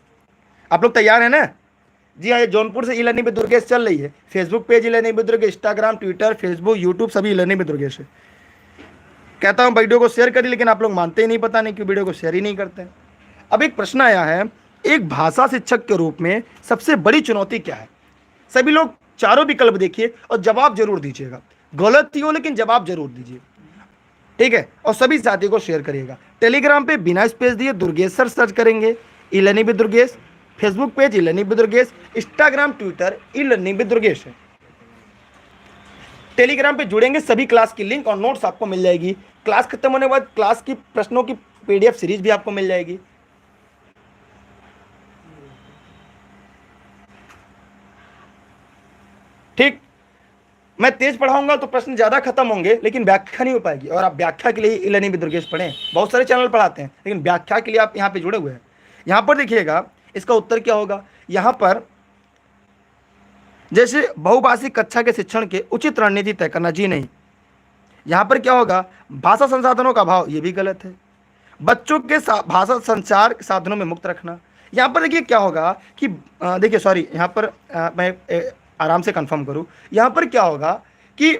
आप लोग तैयार हैं ना? जी हाँ, ये जौनपुर से ई लर्निंग विद दुर्गेश चल रही है। Facebook page E learning with Durgesh, Instagram, Twitter, Facebook, YouTube सभी ई लर्निंग विद दुर्गेश है। कहता हूँ वीडियो को शेयर करिए, लेकिन आप लोग मानते ही नहीं, पता नहीं क्यों वीडियो को शेयर ही नहीं करते। अब एक प्रश्न आया है, एक भाषा शिक्षक के रूप में सबसे बड़ी चुनौती क्या है? सभी लोग चारों विकल्प देखिए और जवाब जरूर दीजिएगा, गलत ही हो लेकिन जवाब जरूर दीजिए। ठीक है, और सभी साथी को शेयर करिएगा। टेलीग्राम पे बिना स्पेस दिए दुर्गेश सर सर्च करेंगे, ई learning with Durgesh. Facebook page E learning with Durgesh, Instagram, Twitter E learning with Durgesh है। टेलीग्राम पे जुड़ेंगे, सभी क्लास की लिंक और नोट्स आपको मिल जाएगी। क्लास खत्म होने के बाद क्लास की प्रश्नों की पीडीएफ सीरीज भी आपको मिल जाएगी। ठीक, मैं तेज पढ़ाऊंगा तो प्रश्न ज्यादा खत्म होंगे, लेकिन व्याख्या नहीं हो पाएगी। और आप व्याख्या के लिए ई लर्निंग विद दुर्गेश पढ़ें, बहुत सारे चैनल पढ़ाते हैं, लेकिन व्याख्या के लिए आप यहाँ पे जुड़े हुए हैं। यहाँ पर देखिएगा इसका उत्तर क्या होगा। यहाँ पर जैसे बहुभाषी कक्षा के शिक्षण के उचित रणनीति तय करना, जी नहीं। यहाँ पर क्या होगा? भाषा संसाधनों का अभाव, ये भी गलत है। बच्चों के भाषा संचार साधनों में मुक्त रखना। यहाँ पर देखिए क्या होगा कि देखिए सॉरी, यहाँ पर मैं आराम से कंफर्म करूँ। यहाँ पर क्या होगा कि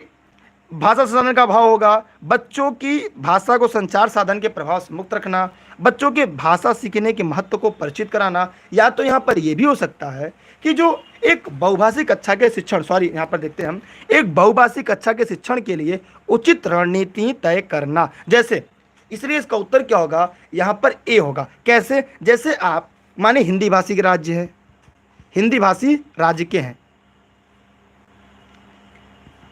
भाषा संसाधन का अभाव होगा, बच्चों की भाषा को संचार साधन के प्रभाव से मुक्त रखना, बच्चों के भाषा सीखने के महत्व को परिचित कराना। या तो यहाँ पर यह भी हो सकता है कि जो एक बहुभाषी कक्षा के शिक्षण, सॉरी यहाँ पर देखते हैं हम, एक बहुभाषी कक्षा के शिक्षण के लिए उचित रणनीति तय करना। जैसे, इसलिए इसका उत्तर क्या होगा? यहाँ पर ए होगा। कैसे? जैसे आप माने हिंदी भाषी के राज्य है, हिंदी भाषी राज्य के हैं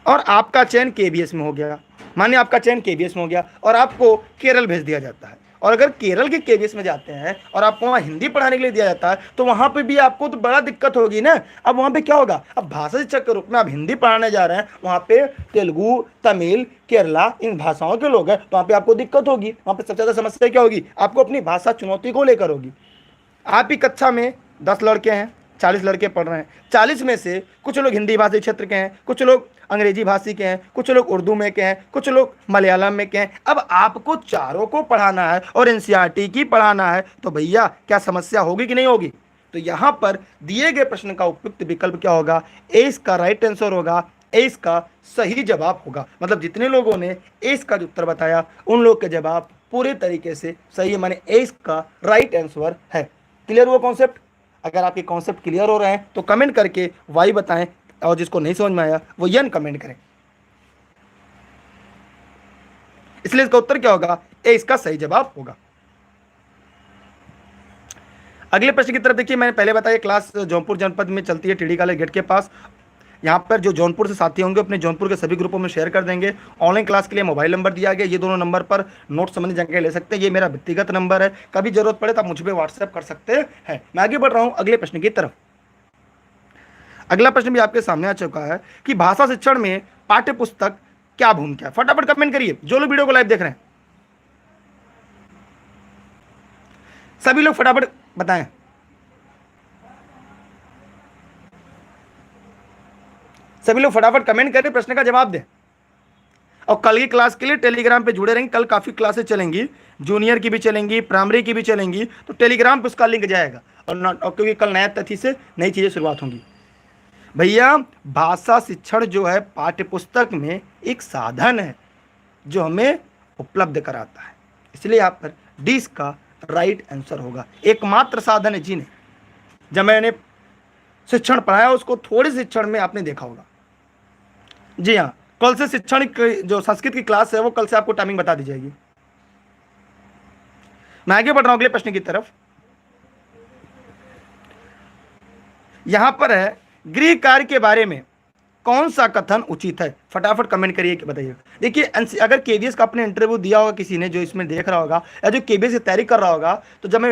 और आपका चयन केबीएस में हो गया, माने आपका चयन केबीएस में हो गया और आपको केरल भेज दिया जाता है। और अगर केरल के केबीएस में जाते हैं और आपको वहाँ हिंदी पढ़ाने के लिए दिया जाता है तो वहाँ पे भी आपको तो बड़ा दिक्कत होगी ना। अब वहाँ पे क्या होगा? अब भाषा शिक्षक के रूप में आप हिंदी पढ़ाने जा रहे हैं, वहाँ पे तेलुगु, तमिल, केरला इन भाषाओं के लोग हैं, तो वहाँ पे आपको दिक्कत होगी। वहाँ पे सबसे ज़्यादा समस्या क्या होगी? आपको अपनी भाषा चुनौती को लेकर होगी। आप ही कक्षा में 10 लड़के हैं, 40 लड़के पढ़ रहे हैं, 40 में से कुछ लोग हिंदी भाषी क्षेत्र के हैं, कुछ लोग अंग्रेजी भाषी के हैं, कुछ लोग उर्दू में के हैं, कुछ लोग मलयालम में के हैं। अब आपको चारों को पढ़ाना है और एनसीईआरटी की पढ़ाना है, तो भैया क्या समस्या होगी कि नहीं होगी? तो यहाँ पर दिए गए प्रश्न का उपयुक्त विकल्प क्या होगा? ए इसका राइट आंसर होगा, ए इसका सही जवाब होगा। मतलब जितने लोगों ने ए इसका जो उत्तर बताया उन लोग के जवाब पूरे तरीके से सही है, माने ए इसका राइट आंसर है। क्लियर हुआ कॉन्सेप्ट? अगर आपके कॉन्सेप्ट क्लियर हो रहे हैं तो कमेंट करके वाई बताएं, और जिसको नहीं समझ में आया वो यन कमेंट करें। इसलिए इसका उत्तर क्या होगा? ए इसका सही जवाब होगा। अगले प्रश्न की तरफ देखिए। मैंने पहले बताया क्लास जौनपुर जनपद में चलती है, टीडी कॉलेज गेट के पास। यहाँ पर जो जौनपुर से साथी होंगे अपने जौनपुर के सभी ग्रुपों में शेयर कर देंगे। ऑनलाइन क्लास के लिए मोबाइल नंबर दिया गया, ये दोनों नंबर पर नोट संबंधी जानकारी ले सकते हैं। ये मेरा व्यक्तिगत नंबर है, कभी जरूरत पड़े तो आप मुझ पर व्हाट्सएप कर सकते हैं। मैं आगे बढ़ रहा हूँ अगले प्रश्न की तरफ। अगला प्रश्न भी आपके सामने आ चुका है कि भाषा शिक्षण में पाठ्य पुस्तक क्या भूमिका है। फटाफट कमेंट करिए जो लोग वीडियो को लाइव देख रहे हैं, सभी लोग फटाफट बताएं। सभी लोग फटाफट कमेंट करें, प्रश्न का जवाब दें। और कल की क्लास के लिए टेलीग्राम पे जुड़े रहेंगे, कल काफ़ी क्लासेस चलेंगी, जूनियर की भी चलेंगी, प्राइमरी की भी चलेंगी, तो टेलीग्राम पे उसका लिंक जाएगा। और क्योंकि कल नया तिथि से नई चीज़ें शुरुआत होंगी। भैया भाषा शिक्षण जो है पाठ्य पुस्तक में एक साधन है जो हमें उपलब्ध कराता है, इसलिए यहाँ पर डी इसका राइट आंसर होगा। एकमात्र साधन है जी नहीं। जब मैंने शिक्षण पढ़ाया उसको थोड़े शिक्षण में आपने देखा होगा। जी हाँ, कल से शिक्षण जो संस्कृत की क्लास है वो कल से आपको टाइमिंग बता दी जाएगी। मैं आगे बढ़ रहा हूं अगले प्रश्न की तरफ। यहां पर है गृह कार्य के बारे में कौन सा कथन उचित है। फटाफट कमेंट करिए कि बताइए। देखिए अगर केबीएस का अपने इंटरव्यू दिया होगा किसी ने, जो इसमें देख रहा होगा या जो केबीएस की तैयारी कर रहा होगा, तो जब मैं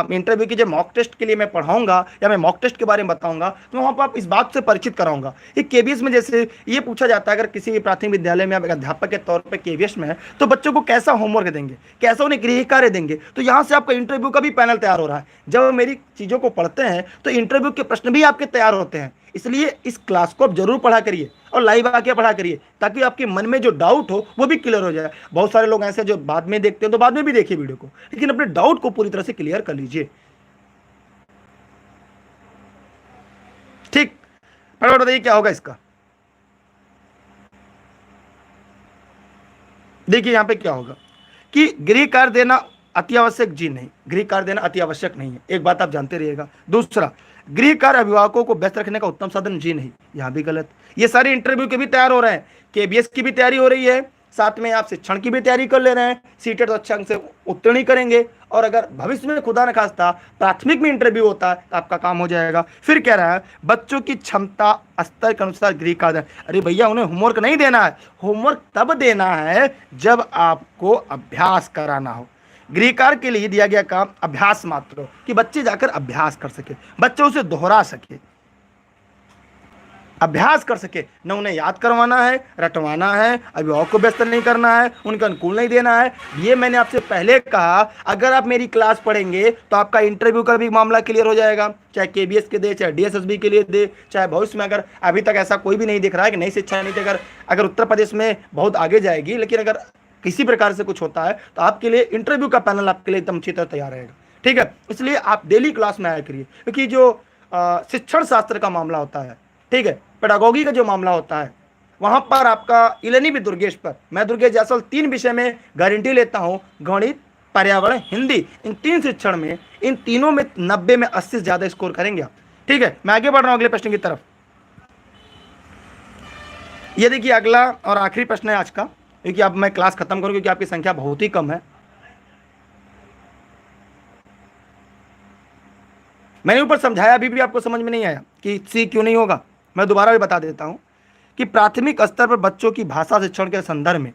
इंटरव्यू की जब मॉक टेस्ट के लिए मैं पढ़ाऊंगा या मैं मॉक टेस्ट के बारे में बताऊंगा तो वहाँ पर आप इस बात से परिचित कराऊंगा। ये केबीएस में जैसे ये पूछा जाता है, अगर किसी प्राथमिक विद्यालय में आप अध्यापक के तौर पर केबीएस में है तो बच्चों को कैसा होमवर्क देंगे, कैसा उन्हें गृह कार्य देंगे, तो यहाँ से आपका इंटरव्यू का भी पैनल तैयार हो रहा है। जब मेरी चीज़ों को पढ़ते हैं तो इंटरव्यू के प्रश्न भी आपके तैयार होते हैं। इसलिए इस क्लास को आप जरूर पढ़ा करिए और लाइव आके पढ़ा करिए, ताकि आपके मन में जो डाउट हो वो भी क्लियर हो जाए। बहुत सारे लोग ऐसे जो बाद में देखते हैं तो बाद में भी देखिए वीडियो को, लेकिन अपने डाउट को पूरी तरह से क्लियर कर लीजिए। ठीक, फटाफट बताइए क्या होगा इसका। देखिए यहां पे क्या होगा कि गृह कार्य देना अति आवश्यक जी नहीं, गृह कार्य देना अति आवश्यक नहीं है, एक बात आप जानते रहिएगा। दूसरा, गृह कार्य अभिभावकों को व्यस्त रखने का उत्तम साधन जी नहीं, यहां भी गलत। ये सारे इंटरव्यू के भी तैयार हो रहे हैं, केबीएस की भी तैयारी हो रही है, साथ में आप शिक्षण की भी तैयारी कर ले रहे हैं, सीटेट तो अच्छा अंक से उत्तीर्ण ही करेंगे। और अगर भविष्य में खुदा न खास्ता प्राथमिक में इंटरव्यू होता है तो आपका काम हो जाएगा। फिर कह रहा है बच्चों की क्षमता स्तर के अनुसार गृह कार्य। अरे भैया उन्हें होमवर्क नहीं देना है, होमवर्क तब देना है जब आपको अभ्यास कराना हो। गृह कार्य के लिए दिया गया काम अभ्यास मात्र हो, कि बच्चे जाकर अभ्यास कर सके, बच्चे उसे दोहरा सके, अभ्यास कर सके, न उन्हें याद करवाना है, रटवाना है, अभिभावक को व्यस्त नहीं करना है, उनका अनुकूल नहीं देना है। ये मैंने आपसे पहले कहा, अगर आप मेरी क्लास पढ़ेंगे तो आपका इंटरव्यू का भी मामला क्लियर हो जाएगा, चाहे केबीएस के दे, चाहे डीएसएसबी के लिए दे, चाहे भविष्य में। अगर अभी तक ऐसा कोई भी नहीं दिख रहा है कि नई शिक्षा नीति अगर उत्तर प्रदेश में बहुत आगे जाएगी, लेकिन अगर किसी प्रकार से कुछ होता है तो आपके लिए इंटरव्यू का पैनल आपके लिए एकदम अच्छी तरह तैयार रहेगा। ठीक है, इसलिए आप डेली क्लास में आया करिए, क्योंकि जो शिक्षण शास्त्र का मामला होता है, ठीक है, पेडागोगी का जो मामला होता है, वहां पर आपका इलनी भी दुर्गेश पर, मैं दुर्गेश जायसवाल 3 विषय में गारंटी लेता हूं, गणित, पर्यावरण, हिंदी, इन 3 शिक्षण में, इन तीनों में 90 में 80 से ज्यादा स्कोर करेंगे आप। ठीक है, मैं आगे बढ़ रहा हूं अगले प्रश्न की तरफ। ये देखिए अगला और आखिरी प्रश्न है आज का, क्योंकि अब मैं क्लास खत्म करूं, क्योंकि आपकी संख्या बहुत ही कम है। मैंने ऊपर समझाया, अभी भी आपको समझ में नहीं आया कि सी क्यों नहीं होगा। मैं दोबारा भी बता देता हूं कि प्राथमिक स्तर पर बच्चों की भाषा शिक्षण के संदर्भ में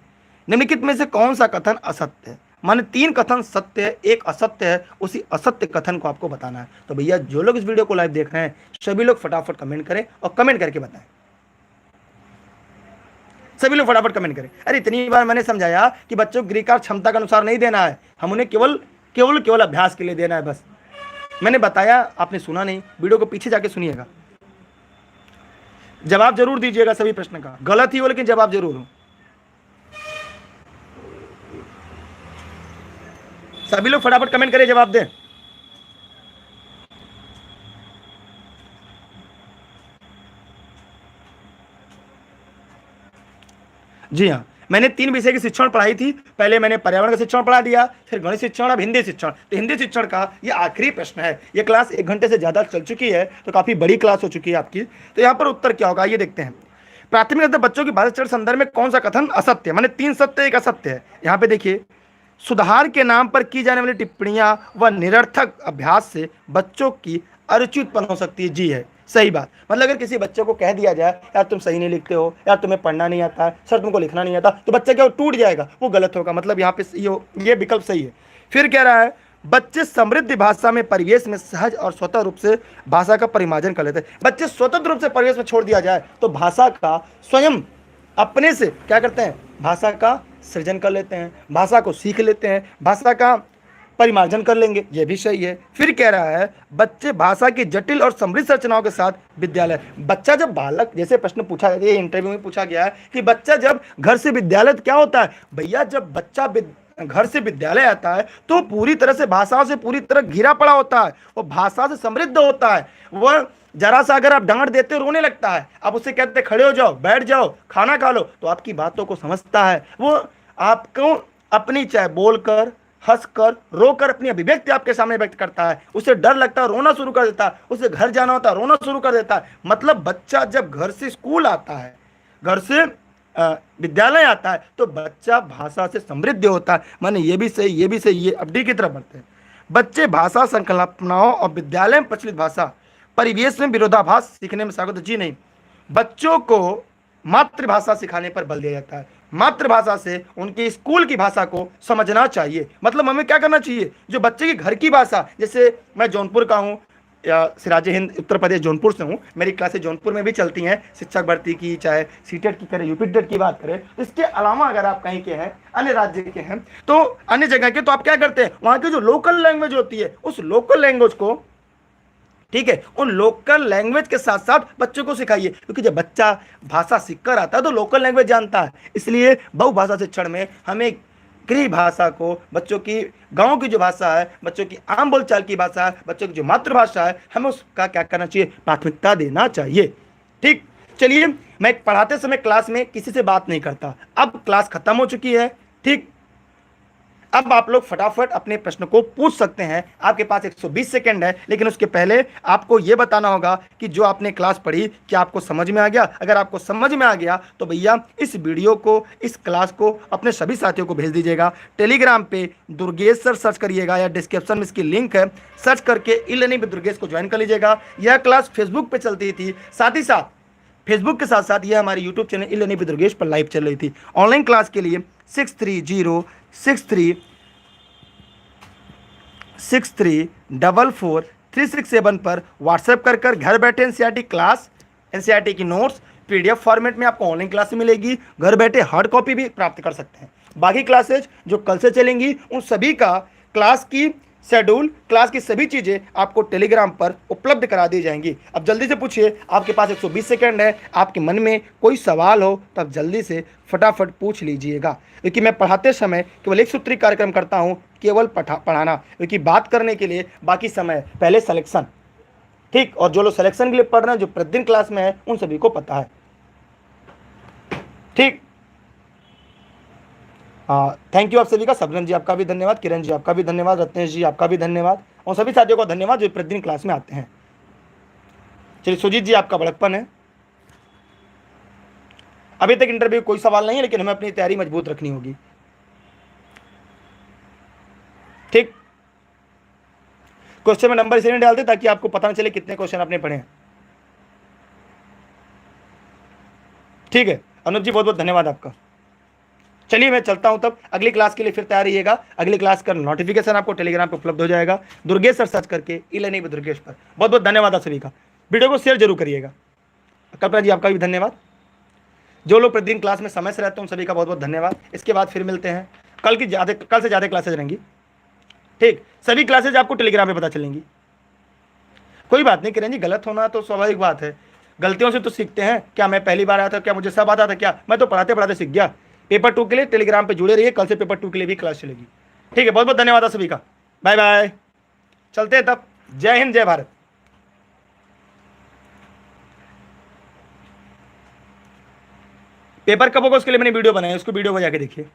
निम्नलिखित में से कौन सा कथन असत्य है। माने 3 कथन सत्य है, 1 असत्य है, उसी असत्य कथन को आपको बताना है। तो भैया जो लोग इस वीडियो को लाइव देख रहे हैं सभी लोग फटाफट कमेंट करें और कमेंट करके बताएं। सभी लोग फटाफट कमेंट करें। अरे इतनी बार मैंने समझाया कि बच्चों को गृह कार्य क्षमता के अनुसार नहीं देना है, हम उन्हें केवल केवल केवल अभ्यास के लिए देना है, बस। मैंने बताया, आपने सुना नहीं, वीडियो को पीछे जाके सुनिएगा। जवाब जरूर दीजिएगा सभी प्रश्न का, गलत ही हो लेकिन जवाब जरूर हो। सभी लोग फटाफट कमेंट करें, जवाब दें। जी हाँ, मैंने 3 विषय की शिक्षण पढ़ाई थी। पहले मैंने पर्यावरण का शिक्षण पढ़ा दिया, फिर गणित शिक्षण, अब हिंदी शिक्षण। तो हिंदी शिक्षण का ये आखिरी प्रश्न है। ये क्लास 1 घंटे से ज़्यादा चल चुकी है, तो काफ़ी बड़ी क्लास हो चुकी है आपकी। तो यहाँ पर उत्तर क्या होगा ये देखते हैं। प्राथमिक स्तर बच्चों की भाषा शिक्षण संदर्भ में कौन सा कथन असत्य, माने 3 सत्य 1 असत्य है। यहाँ पे देखिए, सुधार के नाम पर की जाने वाली टिप्पणियां व निरर्थक अभ्यास से बच्चों की अरुचि उत्पन्न हो सकती है। जी है, सही बात। मतलब अगर किसी बच्चे को कह दिया जाए यार तुम सही नहीं लिखते हो, यार तुम्हें पढ़ना नहीं आता है, सर तुमको लिखना नहीं आता, तो बच्चा क्या टूट जाएगा, वो गलत होगा। मतलब यहाँ पे ये विकल्प सही है। फिर कह रहा है बच्चे समृद्ध भाषा में परिवेश में सहज और स्वतः रूप से भाषा का परिमार्जन कर लेते हैं। बच्चे स्वतंत्र रूप से परिवेश में छोड़ दिया जाए तो भाषा का स्वयं अपने से क्या करते हैं, भाषा का सृजन कर लेते हैं, भाषा को सीख लेते हैं, भाषा का परिमार्जन कर लेंगे। यह भी सही है। फिर कह रहा है बच्चे भाषा की जटिल और समृद्ध रचनाओं के साथ विद्यालय, बच्चा जब बालक, जैसे प्रश्न पूछा गया, ये इंटरव्यू में पूछा गया है कि बच्चा जब घर से विद्यालय, तो क्या होता है भैया, जब बच्चा घर से विद्यालय आता है तो पूरी तरह से भाषाओं से पूरी तरह घिरा पड़ा होता है, वो भाषा से समृद्ध होता है। वह जरा सा अगर आप डांट देते हो रोने लगता है, आप उससे कहते खड़े हो जाओ, बैठ जाओ, खाना खा लो, तो आपकी बातों को समझता है। वो आपको अपनी चाहे बोलकर, हंसकर, रोकर अपनी अभिव्यक्ति आपके सामने व्यक्त करता है। उसे डर लगता है रोना शुरू कर देता है, उसे घर जाना होता है रोना शुरू कर देता है। मतलब बच्चा जब घर से स्कूल आता है, घर से विद्यालय आता है, तो बच्चा भाषा से समृद्ध होता है। माने ये भी सही, ये भी सही। ये अब डी की तरफ बढ़ते हैं। बच्चे भाषा संकल्पनाओं और विद्यालय में प्रचलित भाषा परिवेश में विरोधाभास सीखने में स्वागत। जी नहीं, बच्चों को मातृभाषा सिखाने पर बल दिया जाता है। मातृभाषा से उनकी स्कूल की भाषा को समझना चाहिए। मतलब हमें क्या करना चाहिए, जो बच्चे की घर की भाषा, जैसे मैं जौनपुर का हूँ या सिराज हिंद उत्तर प्रदेश जौनपुर से हूँ, मेरी क्लासेस जौनपुर में भी चलती हैं, शिक्षक भर्ती की, चाहे सीटेट की करें, यूपीटेट की बात करें। इसके अलावा अगर आप कहीं के हैं, अन्य राज्य के हैं, तो अन्य जगह के, तो आप क्या करते हैं, वहाँ की जो लोकल लैंग्वेज होती है उस लोकल लैंग्वेज को, ठीक है, उन लोकल लैंग्वेज के साथ साथ बच्चों को सिखाइए। क्योंकि जब बच्चा भाषा सीखकर आता है तो लोकल लैंग्वेज जानता है। इसलिए बहुभाषा शिक्षण में हमें गृह भाषा को, बच्चों की गांव की जो भाषा है, बच्चों की आम बोलचाल की भाषा है, बच्चों की जो मातृभाषा है, हमें उसका क्या करना चाहिए, प्राथमिकता देना चाहिए। ठीक, चलिए, मैं पढ़ाते समय क्लास में किसी से बात नहीं करता, अब क्लास खत्म हो चुकी है। ठीक, अब आप लोग फटाफट अपने प्रश्न को पूछ सकते हैं। आपके पास 120 सेकंड है, लेकिन उसके पहले आपको यह बताना होगा कि जो आपने क्लास पढ़ी क्या आपको समझ में आ गया। अगर आपको समझ में आ गया तो भैया इस वीडियो को, इस क्लास को अपने सभी साथियों को भेज दीजिएगा। टेलीग्राम पे दुर्गेश सर सर्च करिएगा या डिस्क्रिप्शन में इसकी लिंक है, सर्च करके ई लर्निंग विद दुर्गेश को ज्वाइन कर लीजिएगा। यह क्लास फेसबुक पर चलती थी, साथ ही साथ फेसबुक के साथ साथ यह हमारे YouTube channel E learning with Durgesh पर लाइव चल रही थी। ऑनलाइन क्लास के लिए 6306344367 पर व्हाट्सएप कर घर बैठे एनसीईआरटी क्लास, एनसीईआरटी की नोट्स पीडीएफ फॉर्मेट में आपको ऑनलाइन क्लास मिलेगी। घर बैठे हार्ड कॉपी भी प्राप्त कर सकते हैं। बाकी क्लासेज जो कल से चलेंगी उन सभी का क्लास की शेड्यूल, क्लास की सभी चीज़ें आपको टेलीग्राम पर उपलब्ध करा दी जाएंगी। अब जल्दी से पूछिए, आपके पास 120 सेकंड है। आपके मन में कोई सवाल हो तो आप जल्दी से फटाफट पूछ लीजिएगा। क्योंकि मैं पढ़ाते समय केवल एक सूत्री कार्यक्रम करता हूं, केवल पढ़ाना। क्योंकि बात करने के लिए बाकी समय पहले सिलेक्शन, ठीक, और जो लोग सिलेक्शन के लिए पढ़ रहे हैं, जो प्रतिदिन क्लास में है, उन सभी को पता है। ठीक, थैंक यू आप सभी का। सबरन जी आपका भी धन्यवाद, किरण जी आपका भी धन्यवाद, रत्नेश जी आपका भी धन्यवाद, और सभी साथियों को धन्यवाद जो प्रतिदिन क्लास में आते हैं। चलिए, सुजीत जी आपका बड़कपन है। अभी तक इंटरव्यू कोई सवाल नहीं है, लेकिन हमें अपनी तैयारी मजबूत रखनी होगी। ठीक, क्वेश्चन में नंबर इसलिए नहीं डालते ताकि आपको पता न चले कितने क्वेश्चन आपने पढ़े हैं। ठीक है अनुज जी, बहुत बहुत धन्यवाद आपका। चलिए मैं चलता हूं, तब अगली क्लास के लिए फिर तैयार रहिएगा। अगली क्लास का नोटिफिकेशन आपको टेलीग्राम पर उपलब्ध हो जाएगा, दुर्गेश सर सर्च करके ई लर्निंग विद दुर्गेश पर। बहुत बहुत धन्यवाद आप सभी का। वीडियो को शेयर जरूर करिएगा। कल्पना जी आपका भी धन्यवाद। जो लोग प्रतिदिन क्लास में समय से रहते हैं उन सभी का बहुत बहुत धन्यवाद। इसके बाद फिर मिलते हैं, कल से ज़्यादा क्लासेज रहेंगी। ठीक, सभी क्लासेज आपको टेलीग्राम पे पता चलेंगी। कोई बात नहीं किरण जी, गलत होना तो स्वाभाविक बात है, गलतियों से तो सीखते हैं। क्या मैं पहली बार आया था, क्या मुझे सब आता था, क्या मैं तो पढ़ाते पढ़ाते सीख गया। पेपर 2 के लिए टेलीग्राम पे जुड़े रहिए, कल से पेपर 2 के लिए भी क्लास चलेगी। ठीक है, बहुत बहुत धन्यवाद आप सभी का। बाय बाय, चलते हैं तब। जय हिंद, जय भारत। पेपर कब होगा उसके लिए मैंने वीडियो बनाया, उसको वीडियो को जाके देखिए।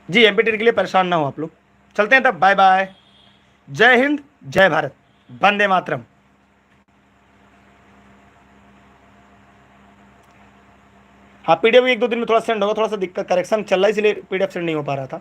जी, एमपीटी के लिए परेशान ना हो आप लोग। चलते हैं तब, बाय बाय। जय हिंद, जय भारत, वंदे मातरम। हाँ, पीडीएफ 1-2 दिन में थोड़ा सेंड होगा, थोड़ा सा दिक्कत, करेक्शन चल रहा है, इसलिए पीडीएफ सेंड नहीं हो पा रहा था।